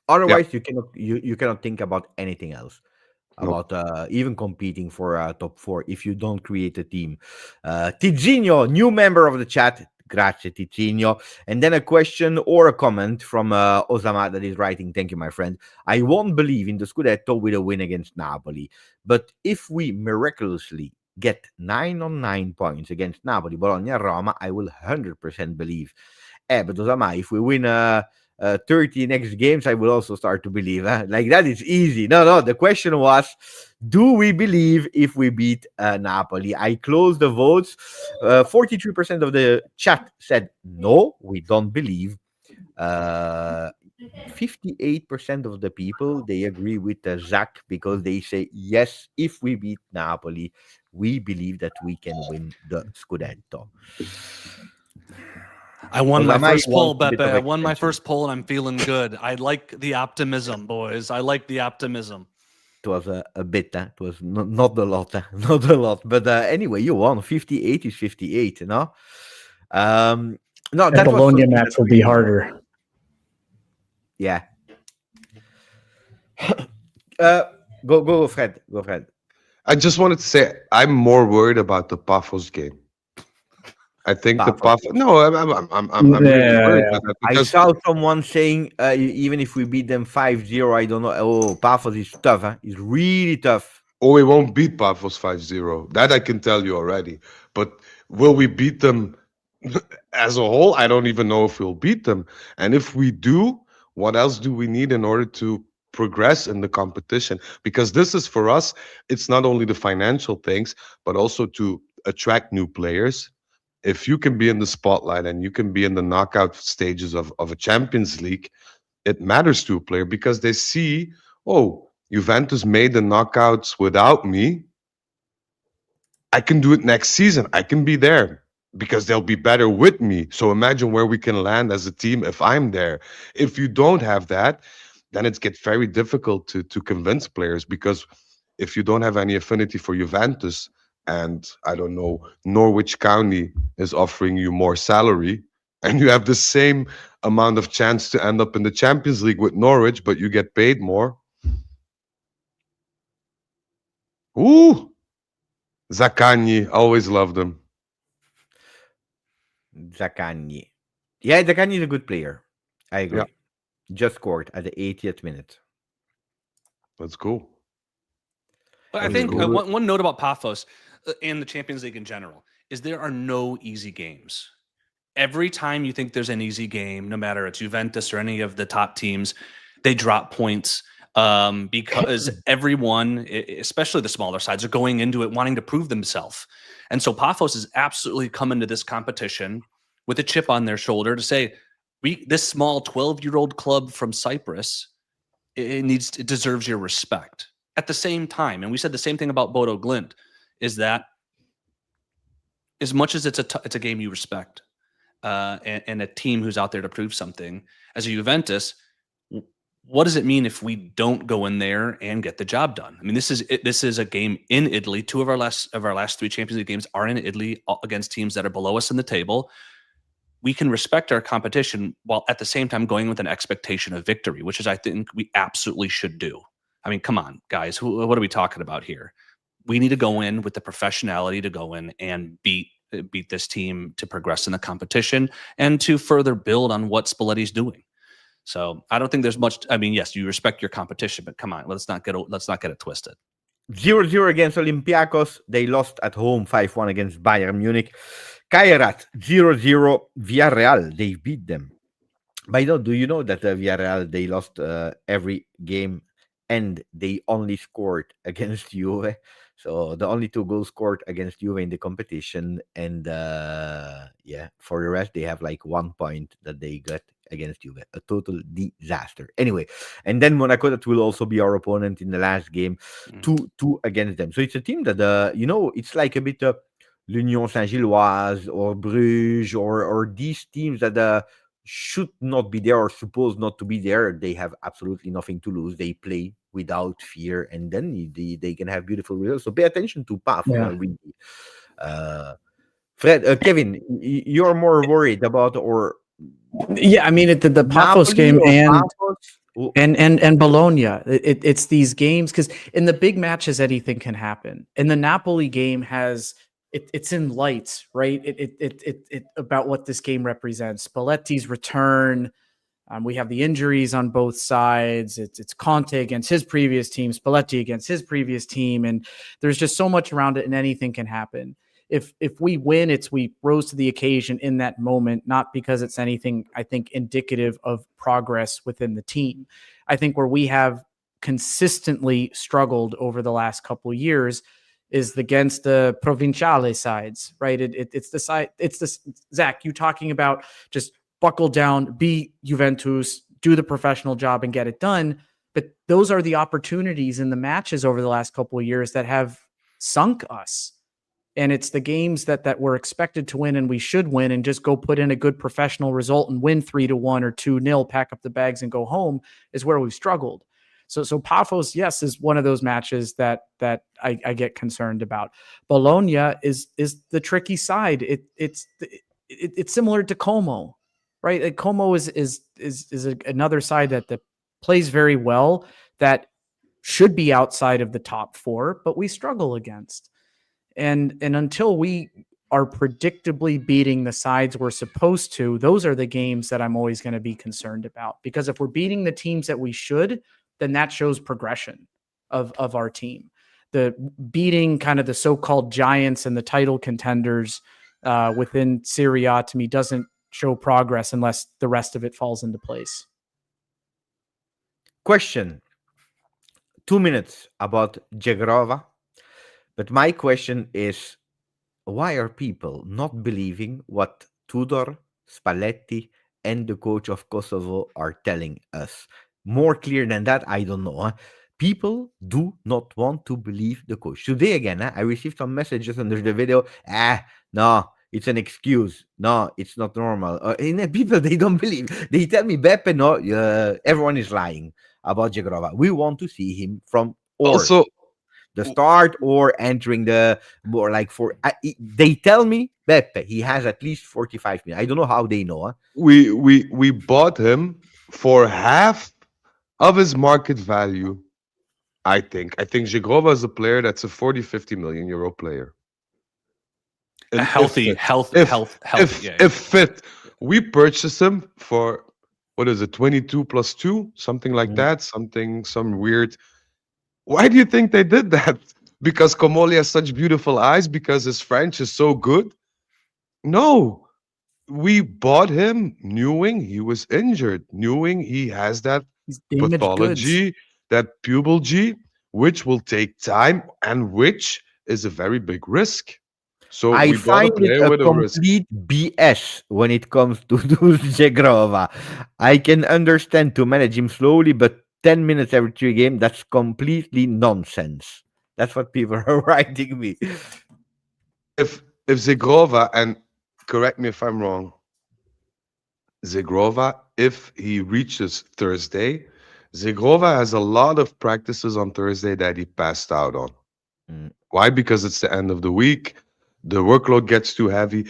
yeah, Otherwise, you cannot think about anything else. no, About even competing for top four if you don't create a team. Tizinho, new member of the chat. Grazie, Tizinho. And then a question or a comment from Osama that is writing, thank you, my friend. I won't believe in the Scudetto with a win against Napoli. But if we miraculously get 9 on 9 points against Napoli, Bologna, and Roma, I will 100% believe. But Osama, if we win 30 next games, I will also start to believe. Like that is easy. No. The question was, do we believe if we beat Napoli? I closed the votes. 43% of the chat said no, we don't believe. 58% of the people, they agree with Zach, because they say yes, if we beat Napoli, we believe that we can win the Scudetto. I won my Osamai first wants poll, a bit Beppe. of I won my extension. first poll, and I'm feeling good. I like the optimism, boys. I like the optimism. It was a bit, it was not a lot, not a lot. But anyway, you won. 58 is 58, no? No, The that was Bologna something match that will be really- harder. Yeah. Go, Fred. Go, Fred. I just wanted to say I'm more worried about the Pafos game. I think the Pafos. Pafos. No, I'm really Yeah, worried yeah. about that I because saw someone saying even if we beat them 5-0, I don't know. Oh, Pafos is tough. Huh? It's really tough. we won't beat Pafos 5-0. That I can tell you already. But will we beat them as a whole? I don't even know if we'll beat them. And if we do, what else do we need in order to progress in the competition? Because this is for us, it's not only the financial things, but also to attract new players. If you can be in the spotlight and you can be in the knockout stages of a Champions League, it matters to a player because they see, oh, Juventus made the knockouts without me. I can do it next season. I can be there because they'll be better with me. So imagine where we can land as a team if I'm there. If you don't have that, then it gets very difficult to convince players because if you don't have any affinity for Juventus and I don't know, Norwich County is offering you more salary and you have the same amount of chance to end up in the Champions League with Norwich, but you get paid more. Ooh, Zaccagni, always loved him. Zaccagni. Yeah, Zaccagni is a good player. I agree. Yeah. Just scored at the 80th minute. That's cool. But I That's think cool. one note about Pafos and the Champions League in general is there are no easy games. Every time you think there's an easy game, no matter it's Juventus or any of the top teams, they drop points because everyone, especially the smaller sides, are going into it wanting to prove themselves. And so Pafos is absolutely coming to this competition with a chip on their shoulder to say, this small 12-year-old club from Cyprus, it deserves your respect. At the same time, and we said the same thing about Bodo Glimt, is that as much as it's a game you respect, and a team who's out there to prove something, as a Juventus, what does it mean if we don't go in there and get the job done? I mean, this is a game in Italy. Two of our last 3 Champions League games are in Italy against teams that are below us in the table. We can respect our competition while at the same time going with an expectation of victory, which is, I think, we absolutely should do. I mean, come on, guys. What are we talking about here? We need to go in with the professionality to go in and beat this team to progress in the competition and to further build on what Spalletti's doing. So I don't think there's much. I mean, yes, you respect your competition, but come on, let's not get it twisted. 0-0 against Olympiacos. They lost at home 5-1 against Bayern Munich. Kairat 0-0. Villarreal, they beat them. But do you know that Villarreal, they lost every game and they only scored against Juve? So the only 2 goals scored against Juve in the competition. And for the rest, they have like 1 point that they got against Juve. A total disaster. Anyway, and then Monaco, that will also be our opponent in the last game. 2-2 against them. So it's a team that, it's like a bit l'Union Saint-Gilloise or Bruges or these teams that should not be there or supposed not to be there. They have absolutely nothing to lose. They play without fear, and then they can have beautiful results. So pay attention to Paf. Yeah. Really. Fred, Kevin, you're more worried about or Yeah, I mean, the Pafos Napoli game or and Pafos? and Bologna. It's these games because in the big matches anything can happen. In the Napoli game it's in lights, right? It about what this game represents. Spalletti's return. We have the injuries on both sides. It's Conte against his previous team, Spalletti against his previous team, and there's just so much around it, and anything can happen. if we win, it's we rose to the occasion in that moment, not because it's anything I think indicative of progress within the team. I think where we have consistently struggled over the last couple of years is against the provinciale sides, right? It's the side. It's the Zach. You talking about just buckle down, be Juventus, do the professional job, and get it done. But those are the opportunities in the matches over the last couple of years that have sunk us. And it's the games that we're expected to win and we should win and just go put in a good professional result and win 3-1 or 2-0, pack up the bags and go home is where we've struggled. So Pafos, yes, is one of those matches that I get concerned about. Bologna is the tricky side. It's similar to Como, right? Like Como is another side that plays very well, that should be outside of the top four, but we struggle against. And until we are predictably beating the sides we're supposed to, those are the games that I'm always going to be concerned about. Because if we're beating the teams that we should, then that shows progression of our team. The beating kind of the so-called giants and the title contenders within Serie A, to me, doesn't show progress unless the rest of it falls into place. Question. 2 minutes about Zhegrova. But my question is, why are people not believing what Tudor, Spalletti, and the coach of Kosovo are telling us? More clear than that, I don't know. Huh? People do not want to believe the coach. Today again, I received some messages under the video. No, it's an excuse. No, it's not normal. And people, they don't believe. They tell me, Beppe, no, everyone is lying about Zhegrova. We want to see him from Also, the start or entering the more like they tell me Beppe, he has at least 45 minutes. I don't know how they know. Huh? we bought him for half of his market value. I think Zhegrova is a player that's a 40-50 million euro player. A And healthy. if fit, we purchased him for what is it, 22 plus 2, something like that, some weird. Why do you think they did that? Because Comoli has such beautiful eyes, because his French is so good? No, we bought him knowing he was injured, knowing he has that He's damaged pathology, goods. that pubalgy, which will take time and which is a very big risk. So I we bought a find it player a with a risk. complete BS when it comes to Zhegrova. I can understand to manage him slowly, but 10 minutes every 3 games, that's completely nonsense. That's what people are writing me. If Zhegrova, and correct me if I'm wrong, Zhegrova, if he reaches Thursday, Zhegrova has a lot of practices on Thursday that he passed out on. Mm. Why? Because it's the end of the week. The workload gets too heavy.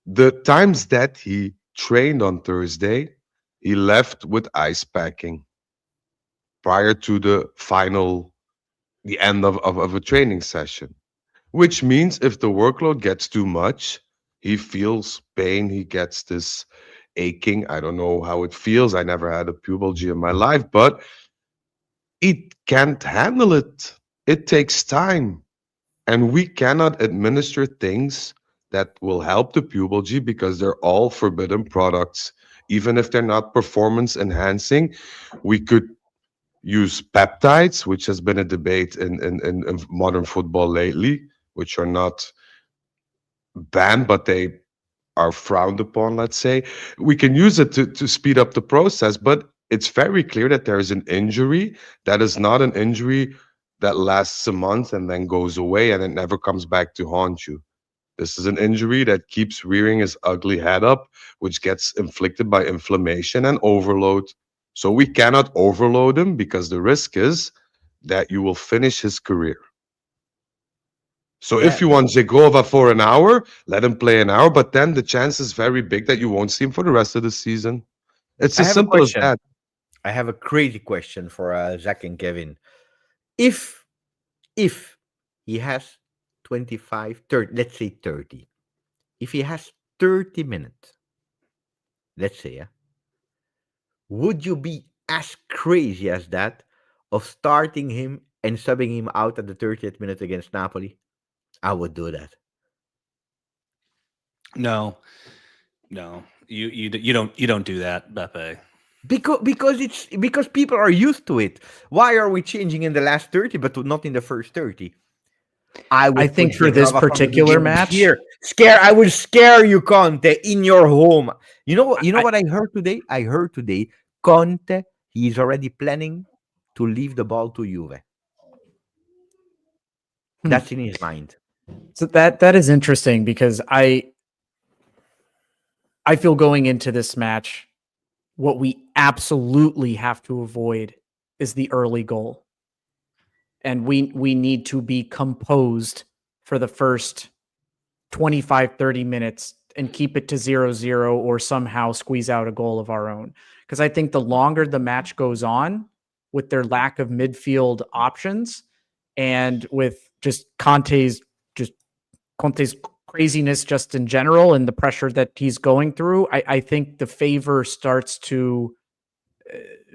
The times that he trained on Thursday, he left with ice packing prior to the end of a training session. Which means if the workload gets too much, he feels pain, he gets this aching. I don't know how it feels. I never had a pubalgia in my life, but it can't handle it. It takes time. And we cannot administer things that will help the pubalgia because they're all forbidden products. Even if they're not performance enhancing, we could use peptides, which has been a debate in modern football lately, which are not banned, but they are frowned upon, let's say. We can use it to speed up the process, but it's very clear that there is an injury that is not an injury that lasts a month and then goes away and it never comes back to haunt you. This is an injury that keeps rearing his ugly head up, which gets inflicted by inflammation and overload. So we cannot overload him because the risk is that you will finish his career. So Yeah, if you want Zhegrova for an hour, let him play an hour, but then the chance is very big that you won't see him for the rest of the season. It's I as have a simple as question. that. I have a crazy question for Zach and Kevin. If he has 25, 30, let's say 30, if he has 30 minutes, let's say, would you be as crazy as that of starting him and subbing him out at the 30th minute against Napoli? I would do that. No, you don't do that, Beppe. Because people are used to it. Why are we changing in the last 30 but not in the first 30? I think for this particular match, I would scare you, Conte, in your home. You know what I heard today? I heard today Conte, he's already planning to leave the ball to Juve. That's in his mind. So that is interesting because I feel going into this match, what we absolutely have to avoid is the early goal. And we need to be composed for the first 25, 30 minutes and keep it to 0-0 or somehow squeeze out a goal of our own. Because I think the longer the match goes on with their lack of midfield options and with just Conte's craziness just in general and the pressure that he's going through, I think the favor starts to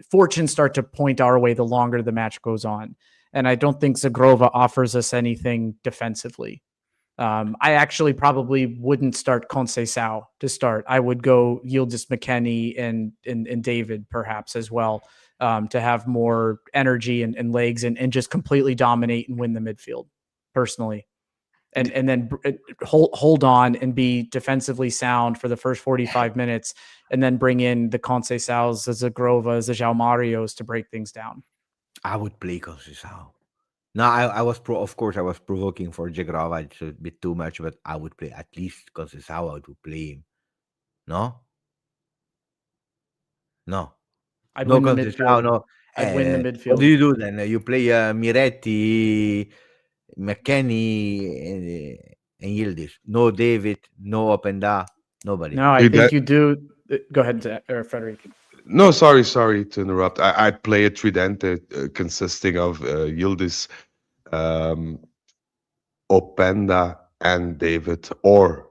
fortune start to point our way the longer the match goes on. And I don't think Zhegrova offers us anything defensively. I actually probably wouldn't start Contextualizing to start. I would go Yildiz McKennie and David perhaps as well, to have more energy and legs and just completely dominate and win the midfield personally. And then hold on and be defensively sound for the first 45 minutes, and then bring in the Contextuals, the Zhegrovas, the João Marios to break things down. I would play Contextual. No, I was of course I was provoking for Zhegrova. It's a bit too much, but I would play at least Contextual. I would play him. No. I'd No win the Contextual. midfield. No. I'd win the What midfield. do you do then? You play Miretti, McKennie, and Yildiz. No David. No Openda. Nobody. No, I think you do. Go ahead, Frederic. No, sorry to interrupt. I'd play a tridente consisting of Yildiz, Openda, and David, or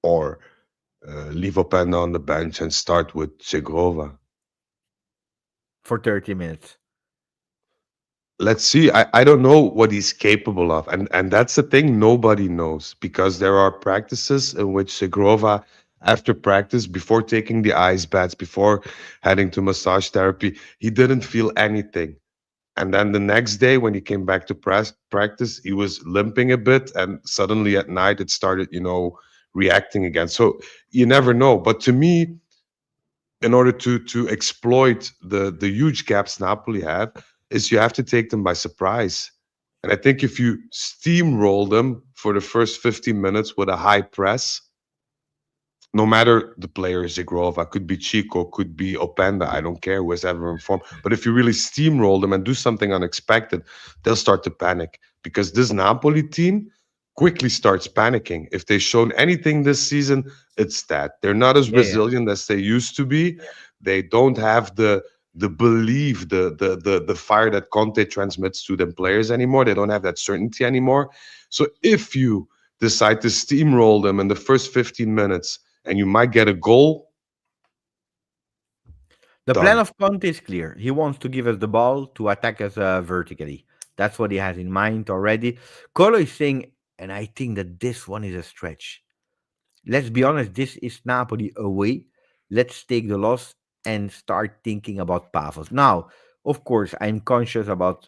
leave Openda on the bench and start with Zhegrova. For 30 minutes. Let's see. I don't know what he's capable of. And that's the thing nobody knows, because there are practices in which Zhegrova, after practice, before taking the ice baths, before heading to massage therapy, he didn't feel anything. And then the next day, when he came back to practice, he was limping a bit. And suddenly at night, it started, reacting again. So you never know. But to me, in order to exploit the huge gaps Napoli have, is you have to take them by surprise. And I think if you steamroll them for the first 15 minutes with a high press, no matter the player, Zhegrova, could be Chico, could be Openda, I don't care who is ever in form. But if you really steamroll them and do something unexpected, they'll start to panic, because this Napoli team quickly starts panicking. If they've shown anything this season, it's that they're not as resilient as they used to be. They don't have the belief, the fire that Conte transmits to them players anymore. They don't have that certainty anymore. So if you decide to steamroll them in the first 15 minutes and you might get a goal, the done. plan of Conte is clear. He wants to give us the ball to attack us vertically. That's what he has in mind already. Colo is saying, and I think that this one is a stretch. Let's be honest, this is Napoli away. Let's take the loss and start thinking about Pafos. Now, of course, I'm conscious about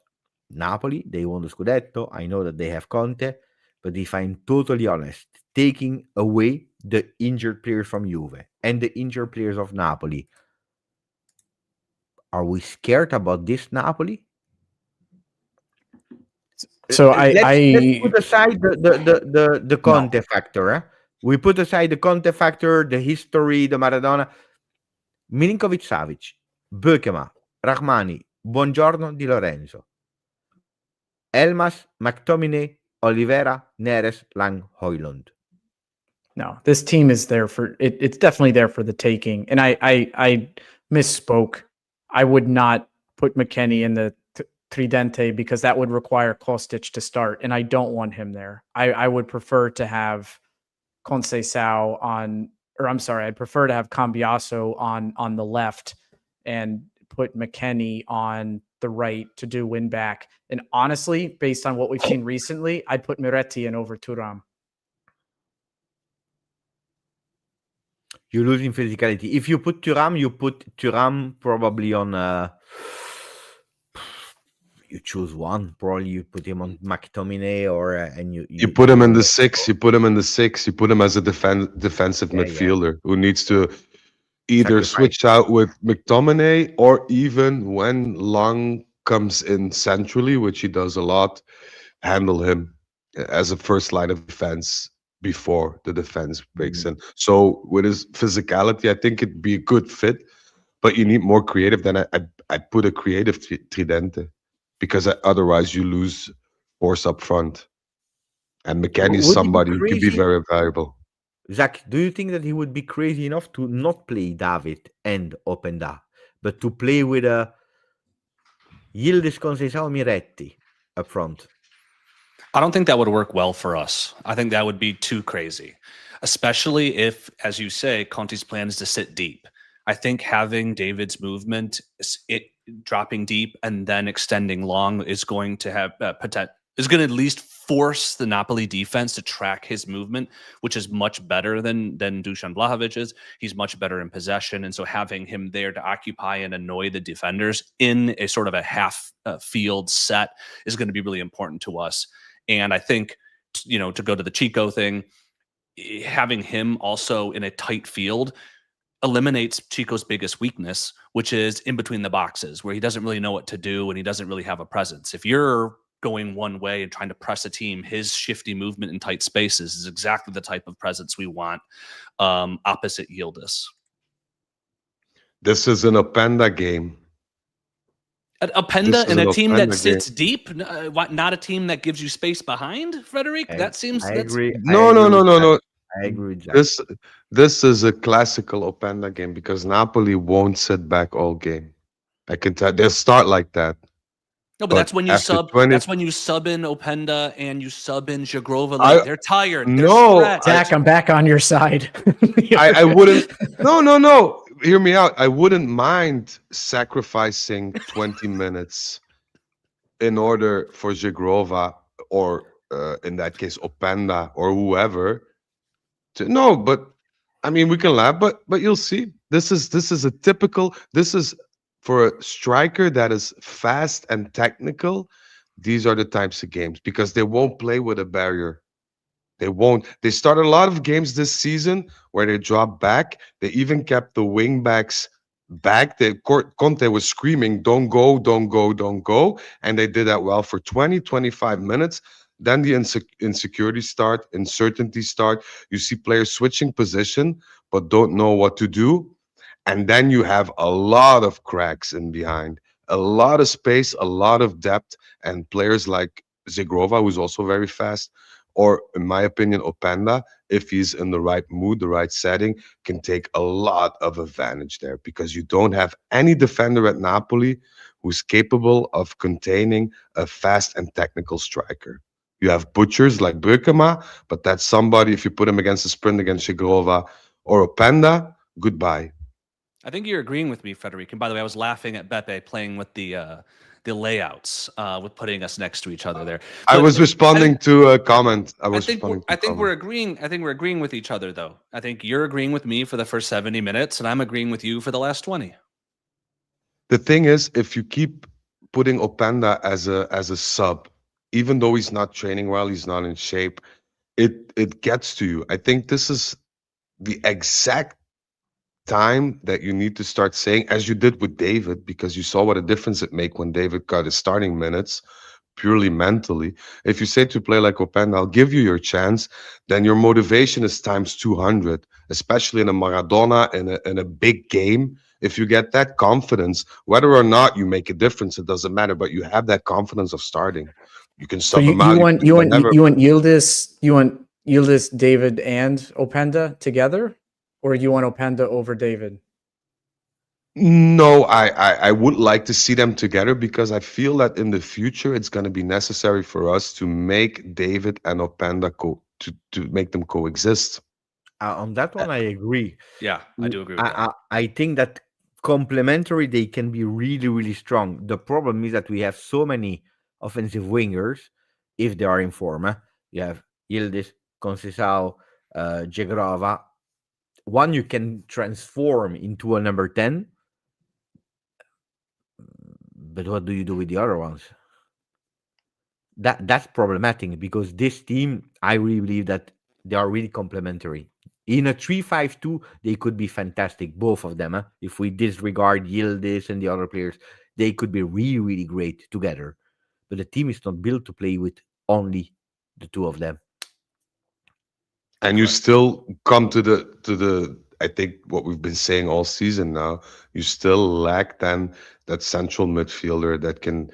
Napoli. They won the Scudetto. I know that they have Conte. But if I'm totally honest, taking away the injured players from Juve and the injured players of Napoli, are we scared about this Napoli? So let's put aside the Conte factor. We put aside the Conte factor, the history, the Maradona. Milinkovic-Savic, Bökema, Rahmani, Buongiorno, Di Lorenzo, Elmas, McTominay, Oliveira, Neres, Lang, Højlund. No, this team is there for it. It's definitely there for the taking. And I misspoke. I would not put McKennie in the Tridente because that would require Kostic to start, and I don't want him there. I would prefer to have Conceição on, or I'm sorry, I'd prefer to have Cambiaso on the left and put McKennie on the right to do win back. And honestly, based on what we've seen recently, I'd put Miretti in over Thuram. You lose in physicality. If you put Thuram probably on. You choose one. Probably you put him on McTominay or and You put him in the six. You put him in the six. You put him as a defensive Yeah, yeah. midfielder who needs to either Sacrifice. switch out with McTominay or even when Long comes in centrally, which he does a lot, handle him as a first line of defense before the defense breaks Mhm. in. So with his physicality, I think it'd be a good fit, but you need more creative. Then I put a creative Tridente because otherwise you lose force up front. And McKennie is Would he be somebody who can be crazy? very valuable. Zach, do you think that he would be crazy enough to not play David and Openda, but to play with a Yildiz Conceição Miretti up front? I don't think that would work well for us. I think that would be too crazy, especially if, as you say, Conte's plan is to sit deep. I think having David's movement, it dropping deep and then extending long, is going to have is going to at least force the Napoli defense to track his movement, which is much better than Dusan Vlahovic is. He's much better in possession, and so having him there to occupy and annoy the defenders in a sort of a half field set is going to be really important to us. And I think, to go to the Chico thing, having him also in a tight field eliminates Chico's biggest weakness, which is in between the boxes, where he doesn't really know what to do and he doesn't really have a presence. If you're going one way and trying to press a team, his shifty movement in tight spaces is exactly the type of presence we want opposite Yildiz. This is an Openda game. Openda and a team that sits deep, not a team that gives you space behind, Frederic? That seems... I agree. No. I agree with that. This is a classical Openda game because Napoli won't sit back all game. I can tell they'll start like that. No, but that's when you after sub. 20 That's when you sub in Openda and you sub in Zhegrova. Like, they're tired. They're No, stretched. Zach, I'm back on your side. I wouldn't. No. Hear me out. I wouldn't mind sacrificing 20 minutes in order for Zhegrova or in that case Openda or whoever to no. But I mean, we can laugh, but you'll see. This is a typical. This is for a striker that is fast and technical. These are the types of games because they won't play with a barrier. They won't. They started a lot of games this season where they dropped back. They even kept the wing backs back. Conte was screaming, don't go, don't go, don't go. And they did that well for 20, 25 minutes. Then the insecurities start, uncertainties start. You see players switching position, but don't know what to do. And then you have a lot of cracks in behind, a lot of space, a lot of depth. And players like Zhegrova, who's also very fast, or in my opinion, Openda, if he's in the right mood, the right setting, can take a lot of advantage there because you don't have any defender at Napoli who's capable of containing a fast and technical striker. You have butchers like Brukema, but that's somebody, if you put him against a sprint against Zhegrova or Openda, goodbye. I think you're agreeing with me, Frederic. And by the way, I was laughing at Beppe playing with the layouts, with putting us next to each other there. I was responding to a comment. I think we're agreeing. I think we're agreeing with each other, though. I think you're agreeing with me for the first 70 minutes, and I'm agreeing with you for the last 20. The thing is, if you keep putting Openda as a sub, even though he's not training well, he's not in shape, it gets to you. I think this is the exact time that you need to start saying, as you did with David, because you saw what a difference it made when David got his starting minutes purely mentally. If you say to play like Openda, I'll give you your chance, then your motivation is times 200, especially in a Maradona, in a big game. If you get that confidence, whether or not you make a difference, it doesn't matter, but you have that confidence of starting. You can sub him out. You want Yildiz, David, and Openda together? Or you want Openda over David? No, I would like to see them together because I feel that in the future it's going to be necessary for us to make David and Openda to make them coexist. On that one, I agree. Yeah, I do agree with that. I think that complementary, they can be really, really strong. The problem is that we have so many offensive wingers, if they are in form. You have Yildiz, Conceição, Zhegrova, one you can transform into a number 10, but what do you do with the other ones? That's problematic, because this team, I really believe that they are really complementary. In a 3-5-2, they could be fantastic, both of them. If we disregard Yildiz and the other players, they could be really, really great together. But the team is not built to play with only the two of them. And you still come to the I think what we've been saying all season now, you still lack then that central midfielder that can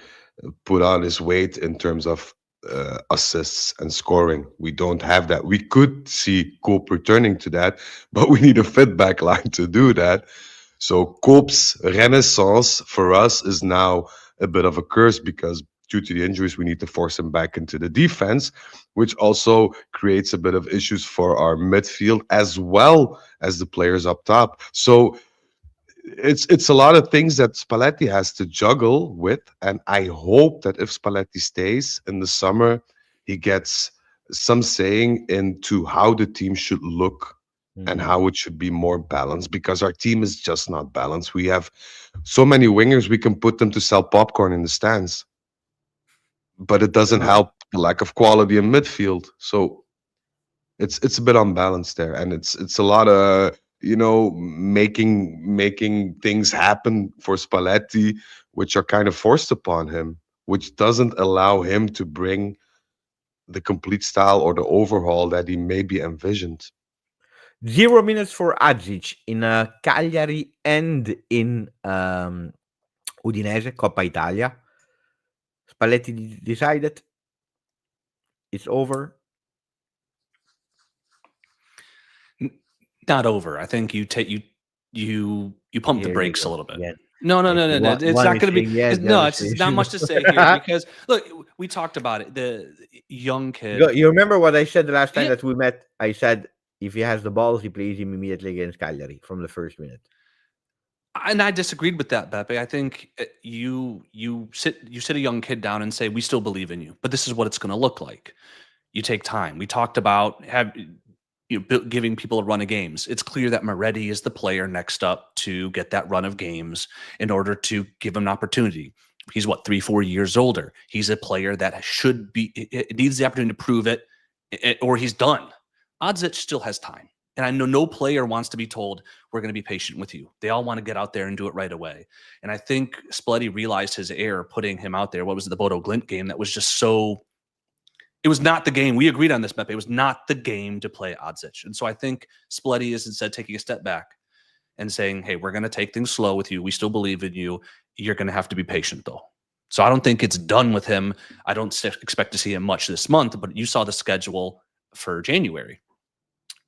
put on his weight in terms of assists and scoring. We don't have that. We could see Cope returning to that, but we need a fit back line to do that. So Cope's renaissance for us is now a bit of a curse, because due to the injuries, we need to force him back into the defense, which also creates a bit of issues for our midfield as well as the players up top. So it's a lot of things that Spalletti has to juggle with, and I hope that if Spalletti stays in the summer, he gets some saying into how the team should look and how it should be more balanced, because our team is just not balanced. We have so many wingers, we can put them to sell popcorn in the stands, but it doesn't help the lack of quality in midfield. So it's a bit unbalanced there, and it's a lot of making things happen for Spalletti, which are kind of forced upon him, which doesn't allow him to bring the complete style or the overhaul that he maybe envisioned. 0 minutes for Adzic in Cagliari and in Udinese, Coppa Italia. Spalletti decided it's over. Not over. I think you pump the Here brakes you a go little bit. again. No. It's One not is going to be. saying yes, the No, other it's says not no. much to say here, because look, we talked about it. The young kid. You remember what I said the last time Yeah. that we met? I said if he has the balls, he plays him immediately against Cagliari from the first minute. And I disagreed with that, Beppe. I think you sit a young kid down and say, we still believe in you, but this is what it's going to look like. You take time. We talked about giving people a run of games. It's clear that Moretti is the player next up to get that run of games in order to give him an opportunity. He's 3-4 years older. He's a player that needs the opportunity to prove it, or he's done. Adzic still has time. And I know no player wants to be told, we're going to be patient with you. They all want to get out there and do it right away. And I think Spalletti realized his error putting him out there. What was it, the Bodo Glimt game? That was just so... It was not the game. We agreed on this, Beppe. It was not the game to play Adzic. And so I think Spalletti is instead taking a step back and saying, hey, we're going to take things slow with you. We still believe in you. You're going to have to be patient, though. So I don't think it's done with him. I don't expect to see him much this month, but you saw the schedule for January.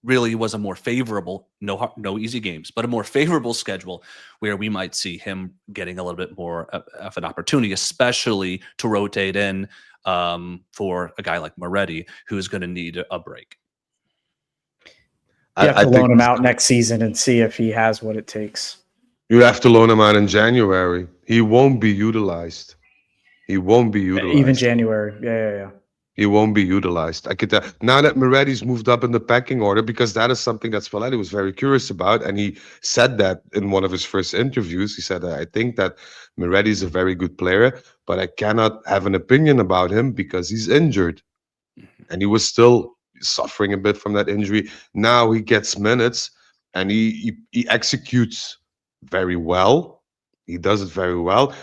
Really was a more favorable, no easy games, but a more favorable schedule where we might see him getting a little bit more of an opportunity, especially to rotate in for a guy like Moretti, who is going to need a break. You have to loan him out next season and see if he has what it takes. You have to loan him out in January. He won't be utilized. Even January. Yeah. He won't be utilized. I could tell. Now that Moretti's moved up in the pecking order, because that is something that Spalletti was very curious about, and he said that in one of his first interviews. He said, I think that Moretti is a very good player, but I cannot have an opinion about him because he's injured. And he was still suffering a bit from that injury. Now he gets minutes, and he executes very well. He does it very well.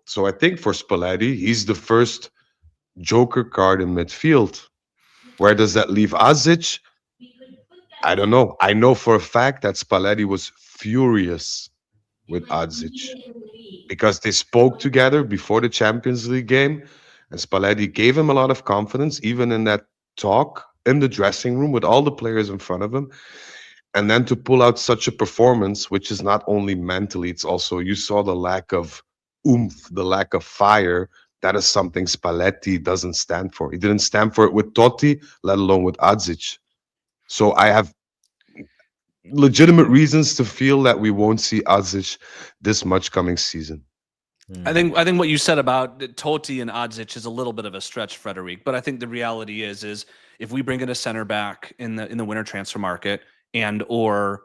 So I think for Spalletti, he's the first joker card in midfield. Where does that leave Adzic? I don't know. I know for a fact that Spalletti was furious with Adzic because they spoke together before the Champions League game, and Spalletti gave him a lot of confidence, even in that talk in the dressing room with all the players in front of him. And then to pull out such a performance, which is not only mentally, it's also, you saw the lack of oomph, the lack of fire. That is something Spalletti doesn't stand for. He didn't stand for it with Totti, let alone with Adzic. So I have legitimate reasons to feel that we won't see Adzic this much coming season. I think what you said about Totti and Adzic is a little bit of a stretch, Frederic. But I think the reality is if we bring in a center back in the winter transfer market and or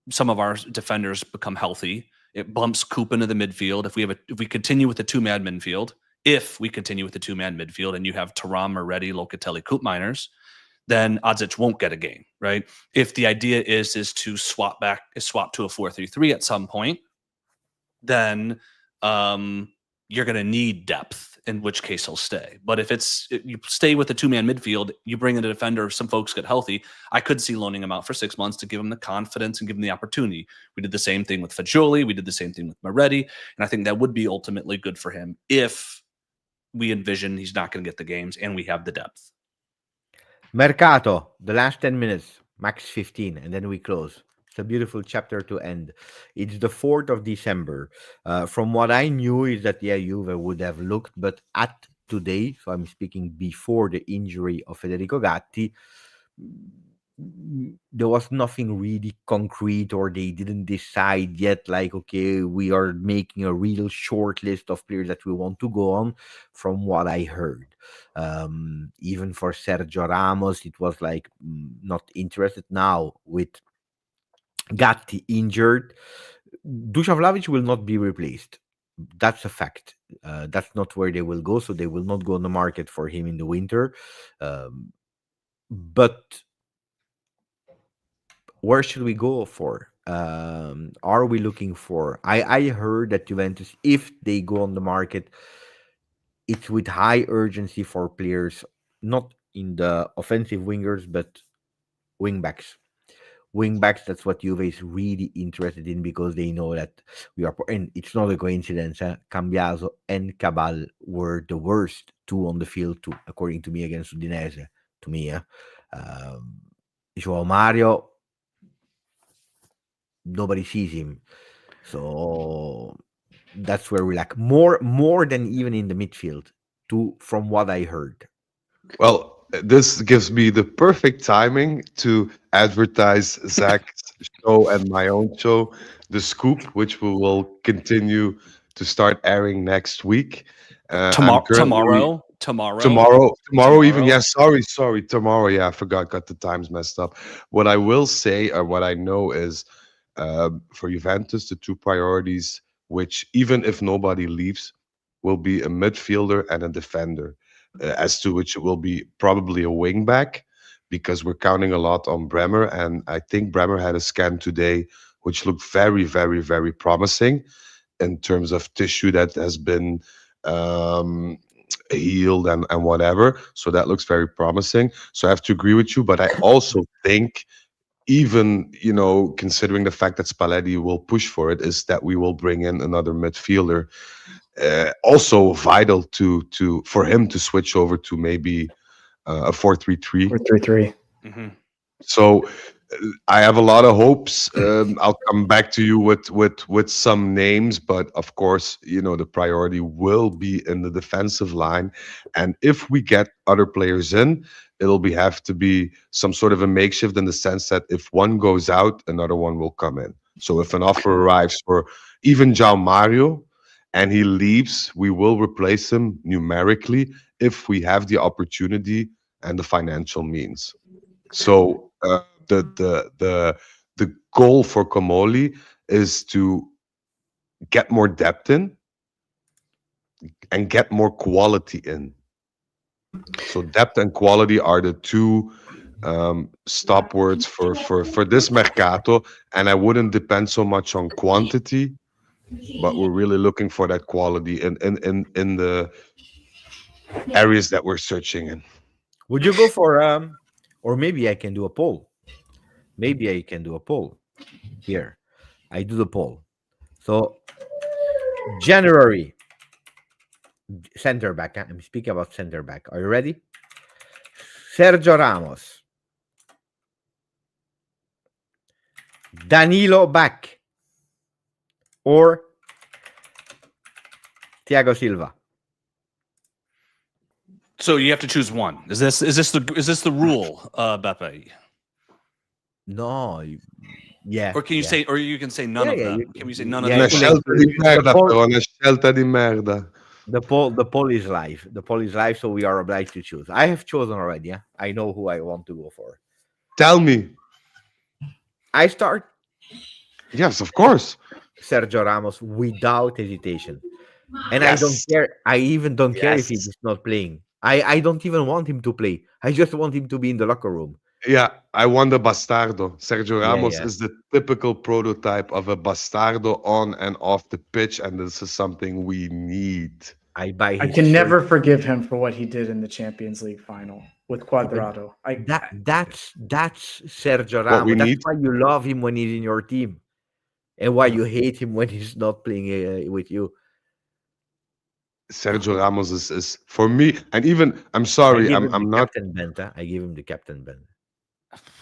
some of our defenders become healthy. It bumps Coop into the midfield. If we continue with the two-man midfield, and you have Thuram, Moretti, Locatelli, Coop Miners, then Odzic won't get a game, right? If the idea is to swap to a 4-3-3 at some point, then you're going to need depth, in which case he'll stay. But if you stay with the two-man midfield, you bring in a defender, some folks get healthy, I could see loaning him out for 6 months to give him the confidence and give him the opportunity. We did the same thing with Fagioli. We did the same thing with Moretti. And I think that would be ultimately good for him if we envision he's not going to get the games and we have the depth. Mercato, the last 10 minutes, max 15, and then we close. It's a beautiful chapter to end. It's the 4th of December. From what I knew is that, Juve would have looked, but at today, so I'm speaking before the injury of Federico Gatti, there was nothing really concrete, or they didn't decide yet, like, okay, we are making a real short list of players that we want to go on, from what I heard. Even for Sergio Ramos, it was like not interested. Now, with Gatti injured, Dusan Vlahovic will not be replaced. That's a fact. That's not where they will go, so they will not go on the market for him in the winter. But where should we go for? Are we looking for? I heard that Juventus, if they go on the market, it's with high urgency for players, not in the offensive wingers, but wingbacks. Wingbacks, that's what Juve is really interested in, because they know that we are, and it's not a coincidence. Cambiaso and Cabal were the worst two on the field, too, according to me, against Udinese. To me, Joao Mario, nobody sees him, so that's where we lack more than even in the midfield, too, from what I heard. Well, this gives me the perfect timing to advertise Zach's show and my own show, The Scoop, which we will continue to start airing next week. Tomorrow. Even. Yeah, sorry. Tomorrow. Yeah, I forgot. Got the times messed up. What I will say, or what I know, is for Juventus, the two priorities, which even if nobody leaves, will be a midfielder and a defender. As to which it will be probably a wing back, because we're counting a lot on Bremer, and I think Bremer had a scan today which looked very, very, very promising in terms of tissue that has been healed and whatever. So that looks very promising. So I have to agree with you, but I also think, even considering the fact that Spalletti will push for it, is that we will bring in another midfielder. Also vital for him to switch over to maybe a 4-3-3. 4-3-3. Mm-hmm. So I have a lot of hopes. I'll come back to you with some names, but of course, the priority will be in the defensive line. And if we get other players in, it'll have to be some sort of a makeshift, in the sense that if one goes out, another one will come in. So if an offer arrives for even João Mario, and he leaves, we will replace him numerically if we have the opportunity and the financial means. So the goal for Comoli is to get more depth in and get more quality in. So depth and quality are the two stop words for this mercato, and I wouldn't depend so much on quantity, but we're really looking for that quality in the areas that we're searching in. Would you go for or maybe I can do a poll. Here. I do the poll. So January, center back. I'm speaking about center back. Are you ready? Sergio Ramos, Danilo back, or Thiago Silva? So you have to choose one. Is this the rule, Beppe? No, yeah. Or can you say, or you can say none of them? Can we say none of yeah, Una them? scelta di merda, però, una scelta di merda. The poll is live. The poll is live, so we are obliged to choose. I have chosen already. Yeah? I know who I want to go for. Tell me. I start. Yes, of course. Sergio Ramos without hesitation. And I don't Yes. care. I even don't care if Yes. he's not playing. I don't even want him to play. I just want him to be in the locker room. Yeah, I won the bastardo. Sergio Yeah, Ramos yeah. is the typical prototype of a bastardo on and off the pitch, and this is something we need. I buy I his can shirt. never forgive him for what he did in the Champions League final with Cuadrado. That's Sergio What we Ramos. That's need, why you love him when he's in your team, and why you hate him when he's not playing with you. Sergio Ramos is for me, and even I'm I sorry, give him the I'm not. captain bent. Huh? I give him the captain bent.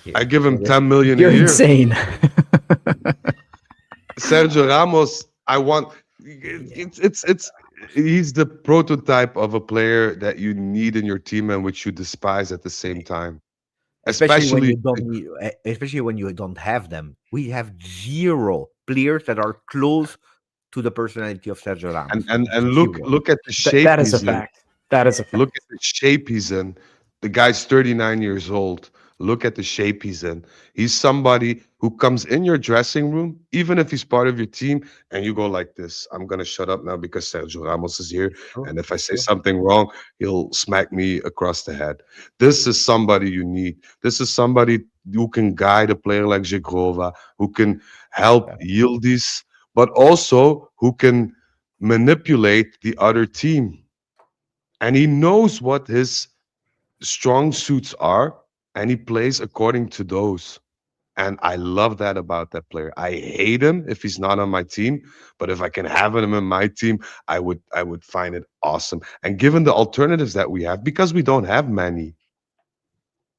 Here, I give him okay? 10 million a You're year. insane. Sergio Ramos, I want. It's he's the prototype of a player that you need in your team and which you despise at the same time. Especially when Especially you don't need, especially when you don't have them. We have zero players that are close to the personality of Sergio and Ramos. and Zero. look at the That, shape that is a he's in. fact. That is a fact. Look at the shape he's in. The guy's 39 years old. Look at the shape he's in. He's somebody who comes in your dressing room, even if he's part of your team, and you go like this. I'm gonna shut up now because Sergio Ramos is here. It's true. And if I It's say true. something wrong, he'll smack me across the head. This is somebody you need. This is somebody who can guide a player like Zhegrova, who can help Yeah. Yildiz, but also who can manipulate the other team, and he knows what his strong suits are, and he plays according to those. And I love that about that player. I hate him if he's not on my team, but if I can have him in my team, I would find it awesome. And given the alternatives that we have, because we don't have many,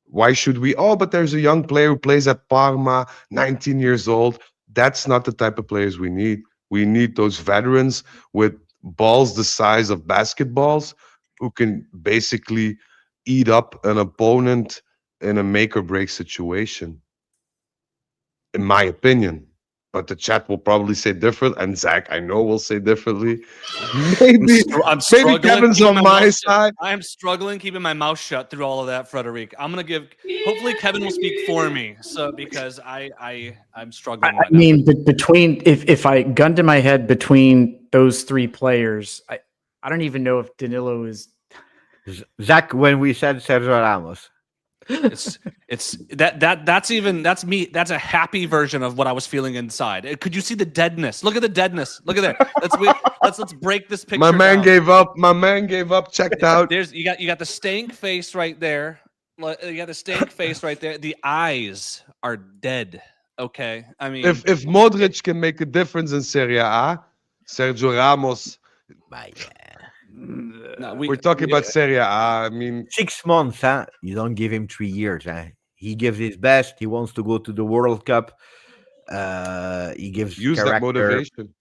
why should we? Oh, but there's a young player who plays at Parma, 19 years old. That's not the type of players we need. We need those veterans with balls the size of basketballs who can basically eat up an opponent in a make or break situation, in my opinion. But the chat will probably say different, and Zach, I know, will say differently. Maybe, I'm maybe struggling Kevin's keeping on my my mouth shut. side. I am struggling keeping my mouth shut through all of that, Frederic. I'm gonna give. Hopefully, Kevin will speak for me. So because I'm struggling I right now. mean, between if I gunned in my head between those three players, I don't even know if Danilo is. Zach, when we said Sergio Ramos, It's that's me. That's a happy version of what I was feeling inside. Could you see the deadness? Look at the deadness. Look at that. Let's break this picture. My man down. gave up. My man gave up. Checked out. There's you got the stank face right there. You got the stank face right there. The eyes are dead. Okay, I mean, If Modric can make a difference in Serie A, Sergio Ramos. no, We're talking about Serie A. I mean, 6 months, huh? You don't give him 3 years, huh? He gives his best. He wants to go to the World Cup. He gives use that character. motivation.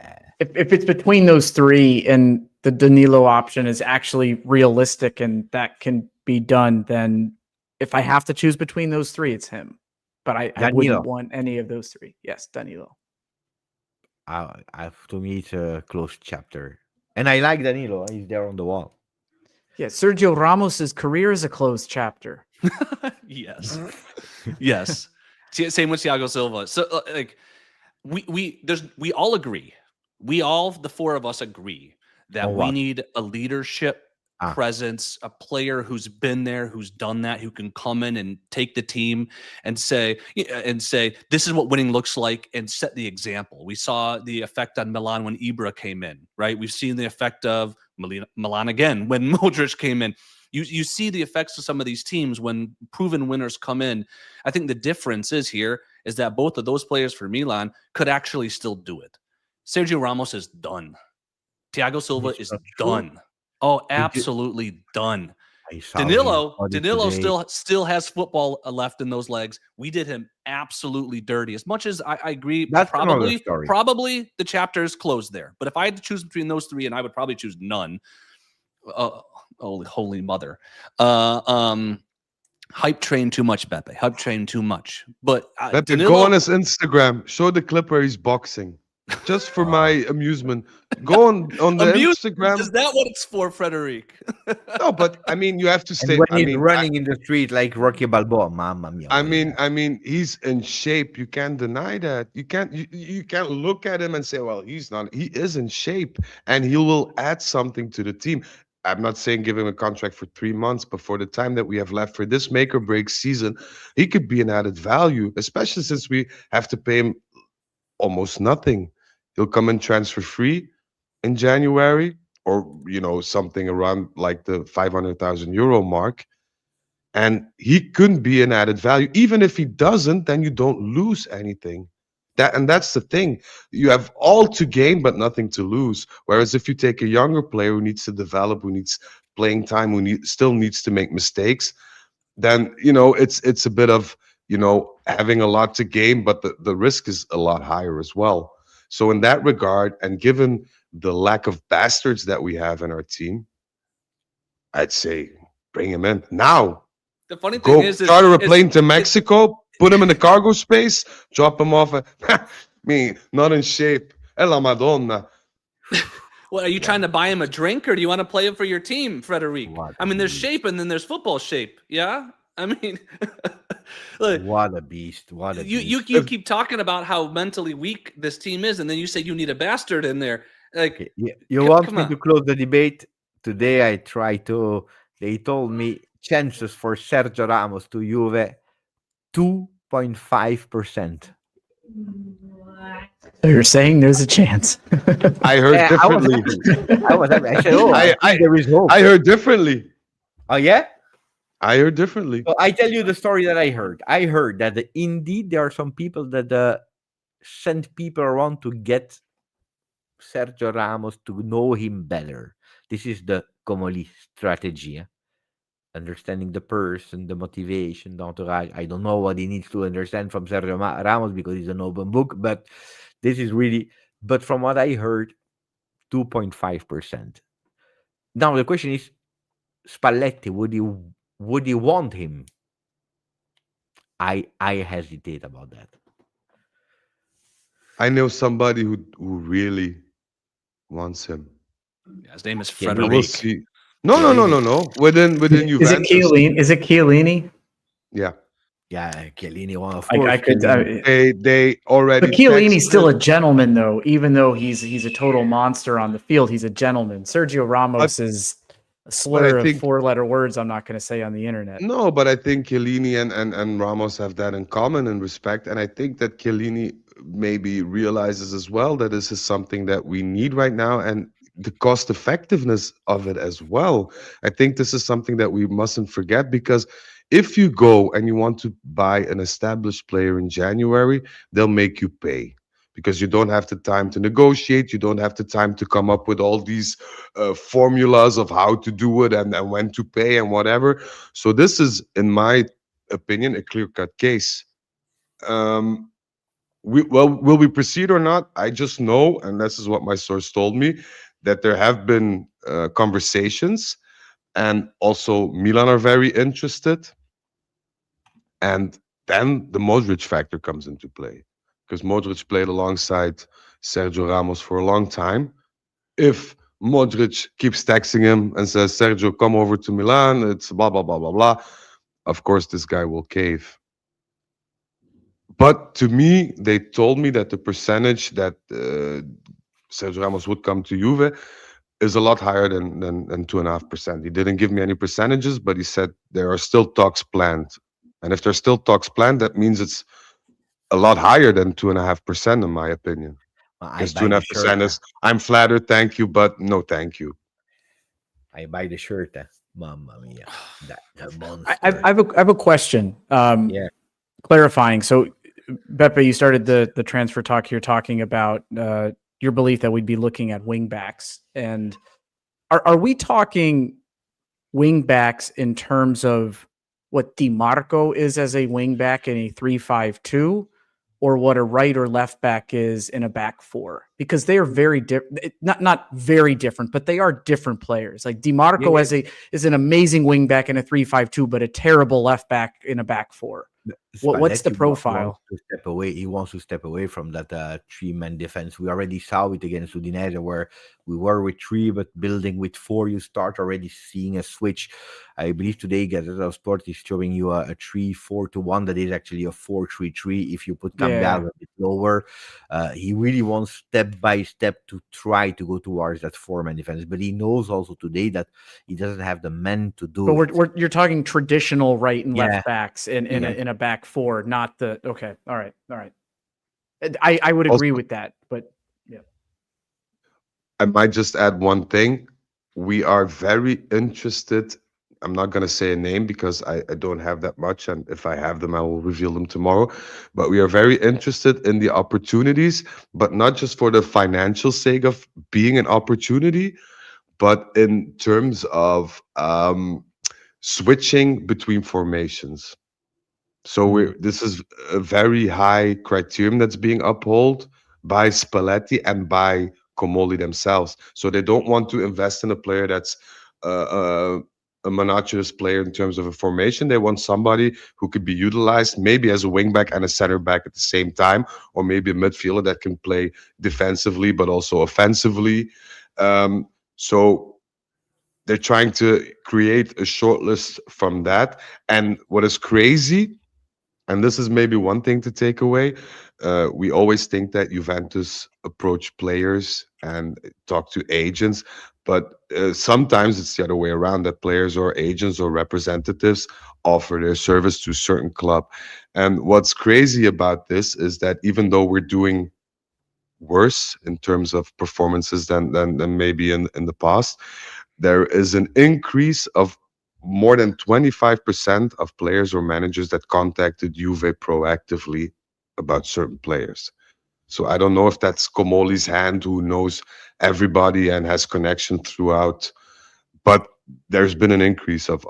Yeah. If it's between those three and the Danilo option is actually realistic and that can be done, then if I have to choose between those three, it's him. But I Danilo. wouldn't want any of those three. Yes, Danilo. To me, it's a closed chapter. And I like Danilo. He's there on the wall. Yeah, Sergio Ramos's career is a closed chapter. yes, yes. Same with Thiago Silva. So like we all agree. We all, the four of us, agree that On we what? need a leadership presence, a player who's been there, who's done that, who can come in and take the team and say this is what winning looks like and set the example. We saw the effect on Milan when Ibra came in, right? We've seen the effect of Milan again when Modric came in. You see the effects of some of these teams when proven winners come in. I think the difference is that both of those players for Milan could actually still do it. Sergio Ramos is done. Thiago Silva It's is not true. done. Oh, absolutely done. I saw his body Danilo today. still has football left in those legs. We did him absolutely dirty. As much as I agree, That's another story. probably the chapter is closed there. But if I had to choose between those three, and I would probably choose none. Holy mother. Hype train too much, Beppe. Hype train too much. But Pepe, Danilo, go on his Instagram. Show the clip where he's boxing. just for my amusement. Go on the Instagram. Is that what it's for, Frederic? No, but I mean, you have to And stay. when I he's mean, running in the street like Rocky Balboa, mamma mia. I mean, he's in shape. You can't deny that. You can't look at him and say, well, he's not. He is in shape, and he will add something to the team. I'm not saying give him a contract for 3 months, but for the time that we have left for this make or break season, he could be an added value, especially since we have to pay him almost nothing. He'll come in transfer free in January, or something around like the 500,000 euro mark. And he couldn't be an added value. Even if he doesn't, then you don't lose anything. That's the thing. You have all to gain, but nothing to lose. Whereas if you take a younger player who needs to develop, who needs playing time, still needs to make mistakes, then it's a bit of having a lot to gain, but the risk is a lot higher as well. So in that regard, and given the lack of bastards that we have in our team, I'd say bring him in now. The funny thing is charter a plane to Mexico, put him in the cargo space, drop him off. Me, not in shape. E la Madonna. Well, are you trying to buy him a drink, or do you want to play him for your team, Frederic? What I mean, there's a shape and then there's football shape. Yeah, I mean, look, What a beast! What a beast! you keep talking about how mentally weak this team is, and then you say you need a bastard in there. Like, Okay, you want come me on. to close the debate? Today I try to. They told me chances for Sergio Ramos to Juve 2.5%. So you're saying there's a chance. I heard Yeah, differently. I was happy. I said, "Oh, I think there is hope." I heard differently. Oh yeah. I heard differently. So I tell you the story that I heard. I heard that indeed there are some people that send people around to get Sergio Ramos to know him better. This is the Comoli strategy. Understanding the person, the motivation, the entourage. I don't know what he needs to understand from Sergio Ramos because he's an open book, but this is really, but from what I heard, 2.5%. Now the question is, Spalletti, would you want him? I hesitate about that. I know somebody who really wants him. His name is Yeah, We Frederic. will see. No. Within Is it Juventus. Chiellini? Is it Chiellini? Yeah. Yeah, Chiellini, one of I course. could. They already. But Chiellini's texted- still a gentleman, though. Even though he's a total monster on the field, he's a gentleman. Sergio Ramos is a slur think- of 4-letter words. I'm not going to say on the internet. No, but I think Chiellini and Ramos have that in common in respect. And I think that Chiellini maybe realizes as well that this is something that we need right now, and the cost effectiveness of it as well. I think this is something that we mustn't forget, because if you go and you want to buy an established player in January, they'll make you pay, because you don't have the time to negotiate. You don't have the time to come up with all these formulas of how to do it and when to pay and whatever. So this is, in my opinion, a clear-cut case. Will we proceed or not? I just know, and this is what my source told me, that there have been conversations, and also Milan are very interested. And then the Modric factor comes into play, because Modric played alongside Sergio Ramos for a long time. If Modric keeps texting him and says, Sergio, come over to Milan, it's blah, blah, blah, blah, blah, of course, this guy will cave. But to me, they told me that the percentage that Sergio Ramos would come to Juve is a lot higher than 2.5%. He didn't give me any percentages, but he said there are still talks planned. And if there's still talks planned, that means it's a lot higher than 2.5%, in my opinion. Because 2.5% is, I'm flattered, thank you, but no thank you. I buy the shirt. Mamma mia. That monster. I have a question. Yeah. Clarifying. So, Beppe, you started the transfer talk here talking about your belief that we'd be looking at wing backs. And are we talking wing backs in terms of what DiMarco is as a wing back in a 3-5-2, or what a right or left back is in a back four? Because they are very different. Not very different, but they are different players. Like DiMarco is an amazing wing back in a 3-5-2, but a terrible left back in a back four. What's the Spalletti profile? wants to step away. He wants to step away from that three-man defense. We already saw it against Udinese, where we were with three, but building with four, you start already seeing a switch. I believe today Gazzetta Sport is showing you a 3-4-1 that is actually a 4-3-3. If you put Cambiaso a bit lower, he really wants step by step to try to go towards that four-man defense. But he knows also today that he doesn't have the men to do it. But you're talking traditional right and left backs in a back four, not the okay. All right. I would agree with that, but yeah. I might just add one thing. We are very interested. I'm not going to say a name because I don't have that much. And if I have them, I will reveal them tomorrow. But we are very interested in the opportunities, but not just for the financial sake of being an opportunity, but in terms of switching between formations. So this is a very high criterion that's being upheld by Spalletti and by Comoli themselves. So they don't want to invest in a player that's a monotonous player in terms of a formation. They want somebody who could be utilized maybe as a wing back and a center back at the same time, or maybe a midfielder that can play defensively but also offensively. So they're trying to create a short list from that. And what is crazy, and this is maybe one thing to take away, we always think that Juventus approach players and talk to agents, but sometimes it's the other way around, that players or agents or representatives offer their service to a certain club. And what's crazy about this is that even though we're doing worse in terms of performances than maybe in the past, there is an increase of more than 25% of players or managers that contacted Juve proactively about certain players. So I don't know if that's Comoli's hand, who knows everybody and has connection throughout, but there's been an increase of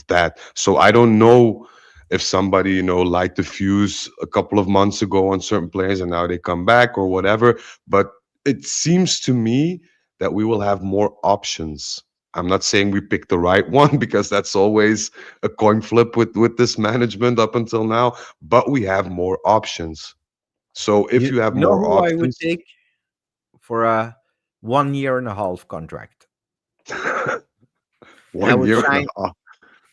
that. So I don't know if somebody, light the fuse a couple of months ago on certain players and now they come back or whatever, but it seems to me that we will have more options. I'm not saying we picked the right one because that's always a coin flip with this management up until now, but we have more options. So if you have know more who I would options, take for a 1.5 year contract? I 1 would year and sign. a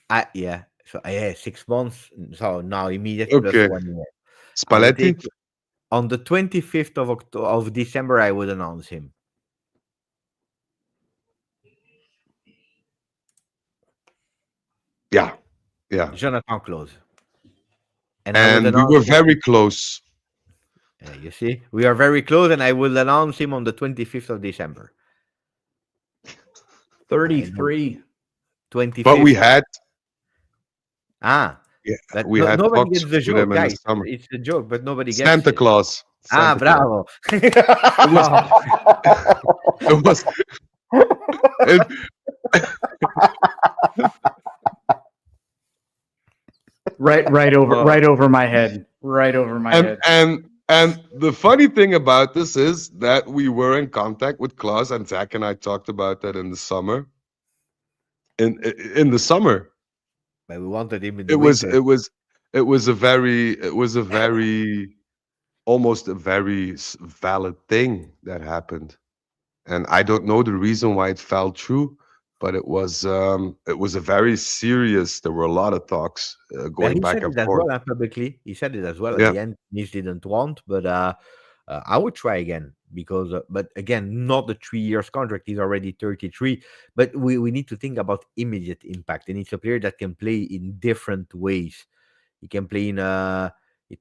half. Yeah. So 6 months. So now immediately plus Okay. 1 year. I would Spalletti? take on the 25th of December. I would announce him. Yeah. Jonathan Close. And we were very close. You see, we are very close, and I will announce him on the 25th of December. 33. 25th. But we had but we had nobody talks gets the with joke, him in the guys. summer. It's a joke, but nobody gets Santa it. Claus. Santa Claus. Bravo. It was right over my head. Right over my head. And the funny thing about this is that we were in contact with Klaus, and Zach and I talked about that in the summer. In the summer. But we wanted him in the winter. It was a very almost a very valid thing that happened. And I don't know the reason why it fell through, but it was a very serious. There were a lot of talks going he back said and it as forth. well publicly. He said it as well. Yeah. At the end, Nice didn't want, but I would try again because, but again, not the 3 years contract. He's already 33. But we need to think about immediate impact, and it's a player that can play in different ways. He can play in a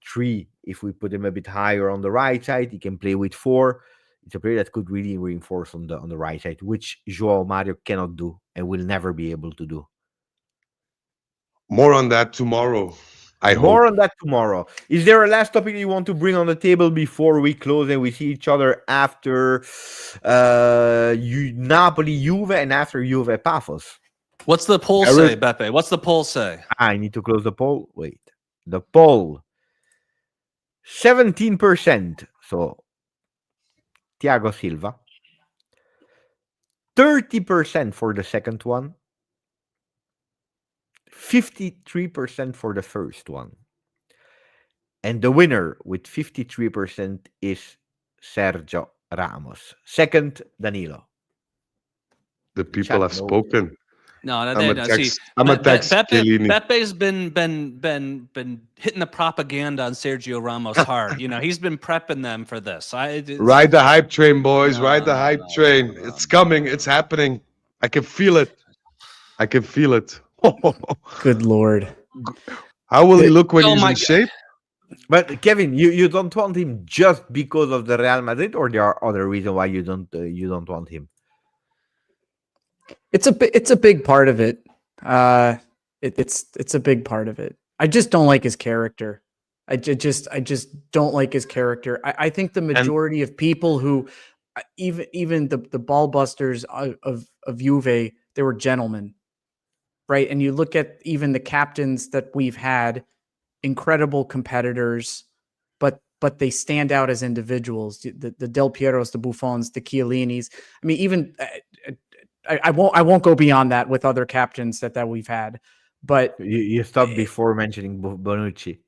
3 if we put him a bit higher on the right side. He can play with 4. It's a player that could really reinforce on the right side, which Joao Mario cannot do and will never be able to do. More on that tomorrow. More on that tomorrow. Is there a last topic you want to bring on the table before we close and we see each other after Napoli, Juve, and after Juve, Pafos? What's the poll say, Beppe? What's the poll say? I need to close the poll. Wait. The poll. 17%. So, Thiago Silva. 30% for the second one. 53% for the first one. And the winner with 53% is Sergio Ramos. Second, Danilo. The The people chat have knows. spoken. No, I'm a see, text. I'm a text. Chiellini. Bepe's been hitting the propaganda on Sergio Ramos hard. You know, he's been prepping them for this. Ride the hype train, boys. Ride the No, hype no, train. no, It's coming. It's happening. I can feel it. I can feel it. Good Lord. How will he look when Oh he's my in shape? But Kevin, you don't want him just because of the Real Madrid, or there are other reasons why you don't want him. It's a big part of it. It's a big part of it. I just don't like his character. I just don't like his character. I think the majority of people who even the ball busters of Juve, they were gentlemen, right? And you look at even the captains that we've had, incredible competitors, but they stand out as individuals. The Del Pieros, the Buffons, the Chiellinis. I mean, even I won't go beyond that with other captains that we've had, but You stopped before mentioning Bonucci.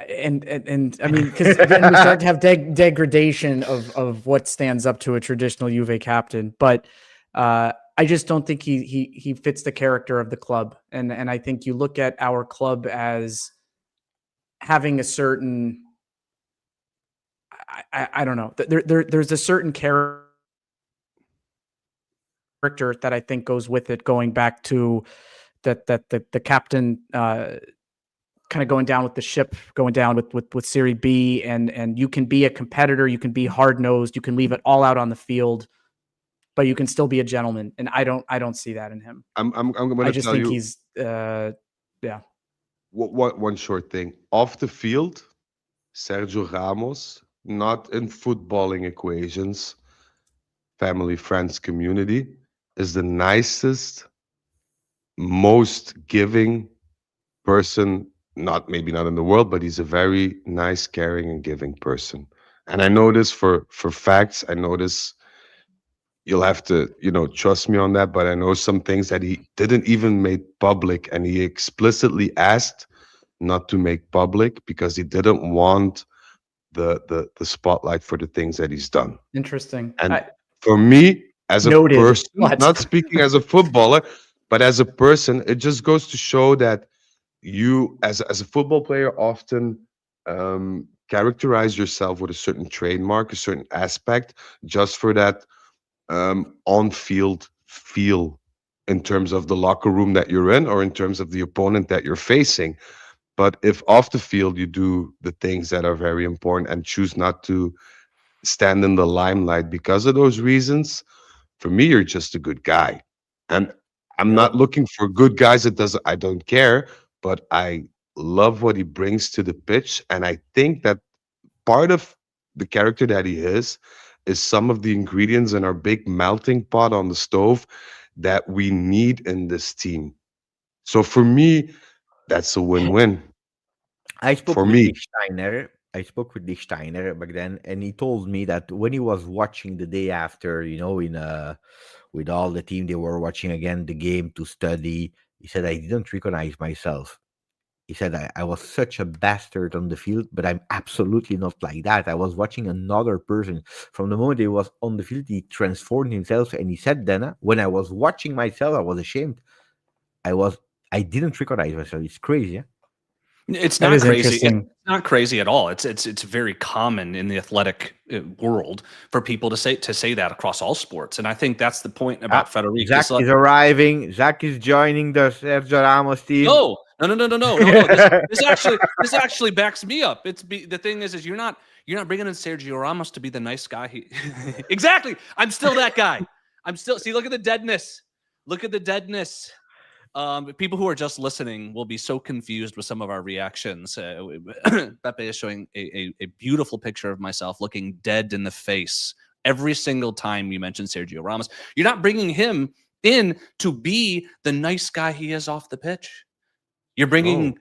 And I mean, because then we start to have degradation of what stands up to a traditional Juve captain. But I just don't think he fits the character of the club. And I think you look at our club as having a certain, I don't know, there's a certain character that I think goes with it, going back to that the captain kind of going down with the ship, going down with Serie B, and you can be a competitor, you can be hard nosed, you can leave it all out on the field, but you can still be a gentleman. And I don't see that in him. I'm going to I just tell think you. he's yeah. One short thing off the field, Sergio Ramos, not in footballing equations, family, friends, community, is the nicest, most giving person. Maybe not in the world, but he's a very nice, caring, and giving person. And I know this for facts. I know this. You'll have to, trust me on that. But I know some things that he didn't even make public, and he explicitly asked not to make public because he didn't want the spotlight for the things that he's done. Interesting. And for me, as a Noted. person, What? not speaking as a footballer, but as a person, it just goes to show that you, as a football player, often characterize yourself with a certain trademark, a certain aspect, just for that on-field feel in terms of the locker room that you're in or in terms of the opponent that you're facing. But if off the field you do the things that are very important and choose not to stand in the limelight because of those reasons, for me, you're just a good guy. And I'm not looking for good guys. I don't care, but I love what he brings to the pitch. And I think that part of the character that he is some of the ingredients in our big melting pot on the stove that we need in this team. So for me, that's a win-win. I spoke For with me. Dick Steiner. I spoke with Dick Steiner back then, and he told me that when he was watching the day after, with all the team, they were watching again the game to study. He said, I didn't recognize myself. He said, I was such a bastard on the field, but I'm absolutely not like that. I was watching another person. From the moment he was on the field, he transformed himself. And he said then, when I was watching myself, I was ashamed. I didn't recognize myself. It's crazy, yeah? It's That not is crazy. interesting. It's not crazy at all. It's very common in the athletic world for people to say that across all sports, and I think that's the point about Federico. Zach is arriving. Zach is joining the Sergio Ramos team. No. This actually backs me up. The thing is you're not bringing in Sergio Ramos to be the nice guy. Exactly. I'm still that guy. See. Look at the deadness. Look at the deadness. People who are just listening will be so confused with some of our reactions. Beppe is showing a beautiful picture of myself looking dead in the face every single time you mention Sergio Ramos. You're not bringing him in to be the nice guy he is off the pitch. You're bringing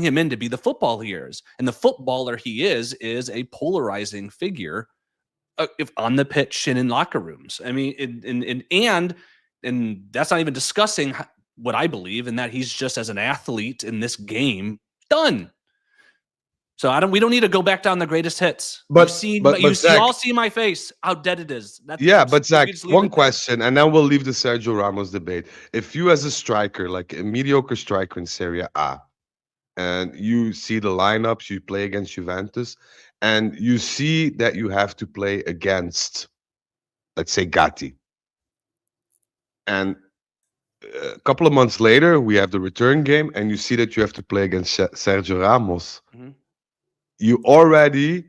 him in to be the football he is, and the footballer he is a polarizing figure, if on the pitch and in locker rooms. I mean, and that's not even discussing what I believe, and that he's just as an athlete in this game done. So we don't need to go back down the greatest hits. But- You've seen, but you Zach- all see my face, how dead it is. But Zach, we just leave one it there. question, and then we'll leave the Sergio Ramos debate. If you, as a striker, like a mediocre striker in Serie A, and you see the lineups, you play against Juventus, and you see that you have to play against, let's say, Gatti. And a couple of months later, we have the return game, and you see that you have to play against Sergio Ramos. Mhm. You already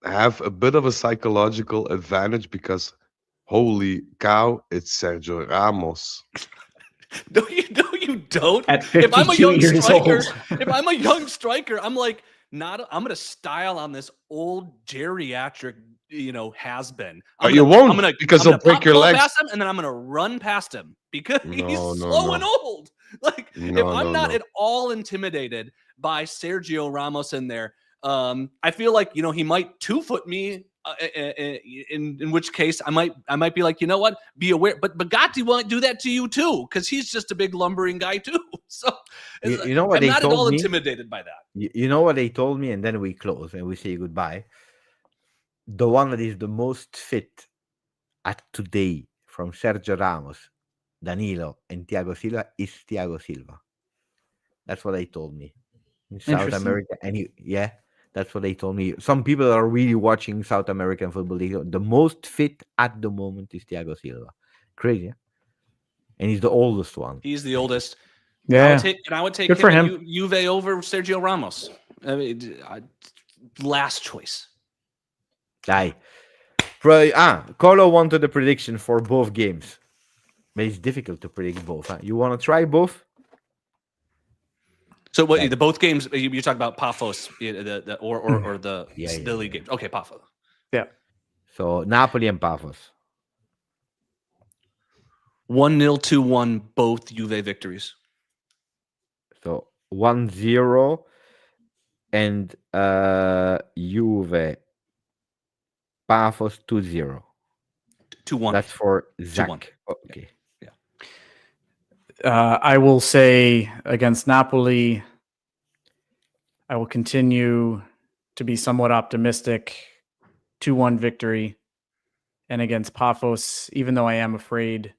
have a bit of a psychological advantage because, holy cow, it's Sergio Ramos. No, you don't. At If I'm a 52 young years striker, old. if I'm a young striker, I'm like, I'm gonna style on this old geriatric, has been. But you won't, because he'll break your legs. past him, and then I'm gonna run past him because he's No, slow and old. Like, if No, I'm no, not no. at all intimidated by Sergio Ramos in there, I feel like he might 2-foot me. In which case I might be like, you know what, be aware. But Gatti won't do that to you too, because he's just a big lumbering guy too. So You know what I'm they not at all told me? intimidated by that. You know what they told me, and then we close and we say goodbye. The one that is the most fit at today from Sergio Ramos, Danilo, and Thiago Silva is Thiago Silva. That's what they told me in South Interesting. America. And that's what they told me. Some people are really watching South American football. The most fit at the moment is Thiago Silva. Crazy, huh? And he's the oldest one. He's the oldest. Yeah. I would take Good for him. Juve over Sergio Ramos. I mean, last choice. Aye. Colo wanted a prediction for both games. But it's difficult to predict both. Huh? You want to try both? So what? Yeah. The both games you're talking about Pafos, or the Yeah. league games. Okay, Pafos. Yeah. So Napoli and Pafos. 1-0, 2-1, both Juve victories. So 1-0 and Juve Pafos 2-0. 2-1. That's for Zach. 2-1. Okay. I will say against Napoli, I will continue to be somewhat optimistic. 2-1 victory. And against Pafos, even though I am afraid,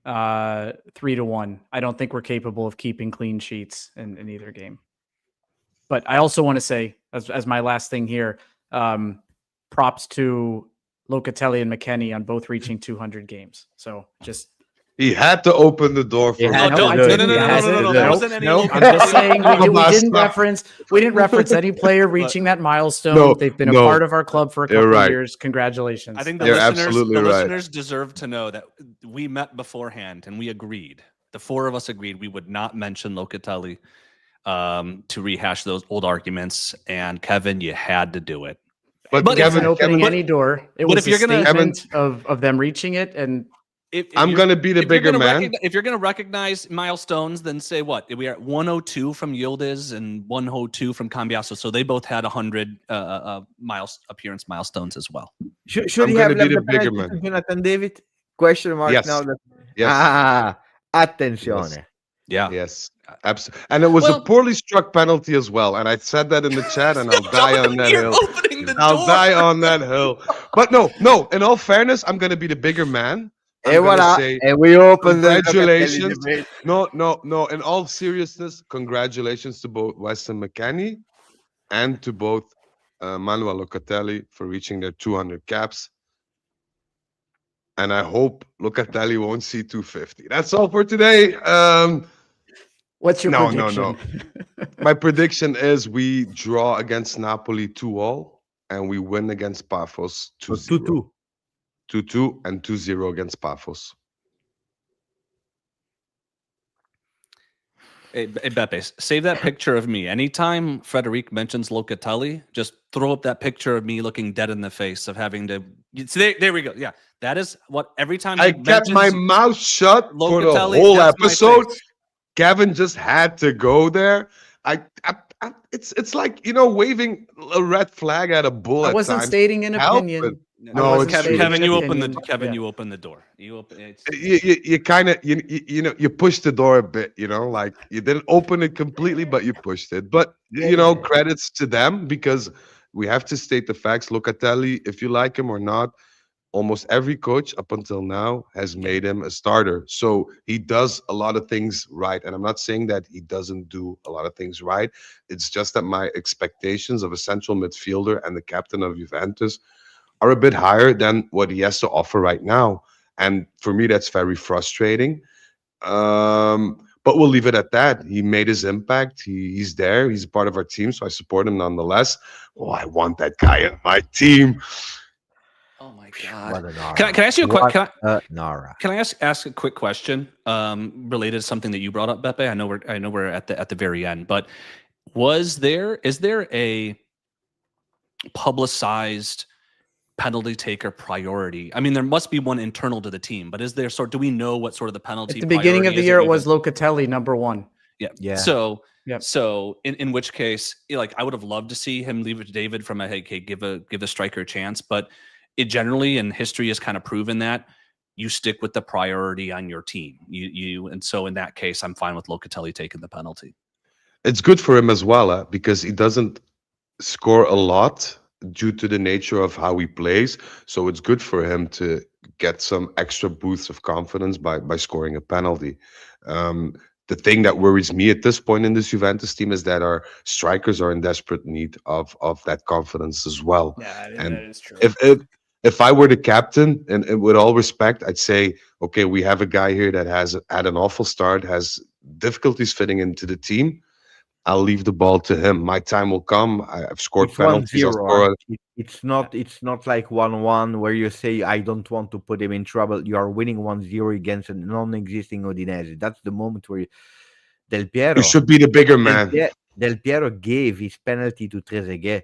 3-1. I don't think we're capable of keeping clean sheets in either game. But I also want to say, as my last thing here, props to Locatelli and McKennie on both reaching 200 games. So just He had to open the door for He had me. to. No, No, there wasn't any. no. I'm just saying we didn't Stop. reference any player reaching that milestone. No, They've been a no. part of our club for a You're couple of right. years. Congratulations. I think the You're listeners, absolutely the right. listeners deserve to know that we met beforehand and we agreed. The four of us agreed we would not mention Locatelli to rehash those old arguments. And Kevin, you had to do it. But But it wasn't Kevin, opening Kevin, any door. It but was if you're a gonna- statement of them reaching it, and If I'm you're- going to be the if you're bigger gonna man. If you're going to recognize milestones, then say what? We are at 102 from Yildiz and 102 from Cambiasso. So they both had 100 appearance milestones as well. Should I'm he gonna have be left the the bigger penalty man. to Jonathan David? Question mark Yes. now. Yes. Attenzione. Yeah. Yes. Absolutely. And it was Well- a poorly struck penalty as well. And I said that in the chat, and I'll die on that You're hill. opening the I'll door. die on that hill. But no. In all fairness, I'm going to be the bigger man. I'm And gonna voila. say And we open the congratulations. debate. No. In all seriousness, congratulations to both Weston McKennie and to both Manuel Locatelli for reaching their 200 caps. And I hope Locatelli won't see 250. That's all for today. what's your No. prediction? My prediction is we draw against Napoli 2-2 and we win against Pafos 2-0. 2-2. 2-2 and 2-0 against Pafos. Hey, Beppe, save that picture of me. Anytime Frederic mentions Locatelli, just throw up that picture of me looking dead in the face of having to. So there we go. Yeah, that is what every time I he kept my mentions mouth shut for the Locatelli, whole that's my episode. face. Kevin just had to go there. it's like, you know, waving a red flag at a bull I at wasn't times. stating an Help, opinion. No, I wasn't it's true. Kevin, stating you an open the opinion. Kevin, Yeah. you open the door. It's, You kind of you know you pushed the door a bit, you know, like you didn't open it completely, but you pushed it. But you know, credits to them, because we have to state the facts. Locatelli, if you like him or not, almost every coach up until now has made him a starter. So he does a lot of things right. And I'm not saying that he doesn't do a lot of things right. It's just that my expectations of a central midfielder and the captain of Juventus are a bit higher than what he has to offer right now. And for me, that's very frustrating. But we'll leave it at that. He made his impact. He's there. He's part of our team, so I support him nonetheless. Oh, I want that guy in my team. oh my What god! an aura. Can I ask you a What quick? a Nara. Can I ask a quick question related to something that you brought up, Beppe? I know we're at the very end, but is there a publicized penalty taker priority? I mean, there must be one internal to the team, but is there do we know what sort of the penalty? At the beginning of priority the is year, at it was Juventus? Locatelli #1. Yeah. Yeah. So Yep. so in which case, like, I would have loved to see him leave it to David from a, hey, give the striker a chance, but it generally, and history has kind of proven that you stick with the priority on your team. And so in that case, I'm fine with Locatelli taking the penalty. It's good for him as well, because he doesn't score a lot due to the nature of how he plays. So it's good for him to get some extra boosts of confidence by scoring a penalty. The thing that worries me at this point in this Juventus team is that our strikers are in desperate need of that confidence as well. Yeah, And that is true. if I were the captain, and with all respect, I'd say, okay, we have a guy here that has had an awful start, has difficulties fitting into the team. I'll leave the ball to him. My time will come. I've scored It's penalties. I'll 1-0. score It's not like 1-1 where you say I don't want to put him in trouble. You are winning 1-0 against a non-existing Udinese. That's the moment where Del Piero You should be the bigger man. Del Piero gave his penalty to Trezeguet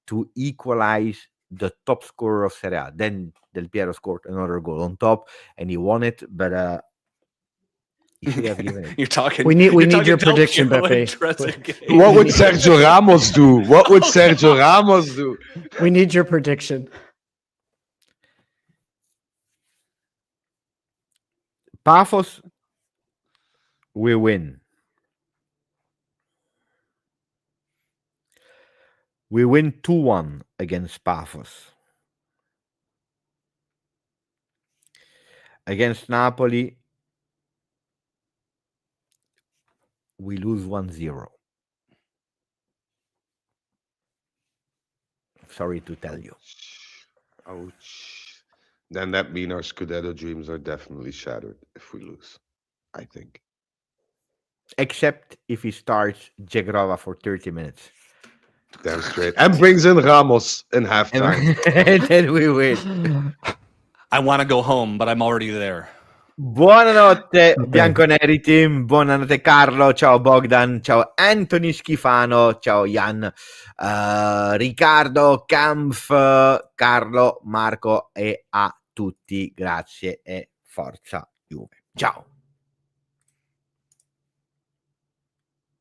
to equalize the top scorer of Serie A. Then Del Piero scored another goal on top, and he won it. But he should have given it. You're talking. We need your Del prediction, Piero and Beppe. Trezeguet. What would Sergio Ramos do? What would Sergio Ramos do? We need your prediction. Pafos, we win. We win 2-1 against Pafos. Against Napoli, we lose 1-0. Sorry to tell you. Ouch. Then that means our Scudetto dreams are definitely shattered if we lose, I think. Except if he starts Zhegrova for 30 minutes. Damn straight. And brings in Ramos in halftime. And then we win. I want to go home, but I'm already there. Buonanotte bianconeri team, buonanotte Carlo, ciao Bogdan, ciao Anthony Schifano, ciao Jan, Riccardo, Kampf, Carlo, Marco e a tutti, grazie e forza Juve. Ciao.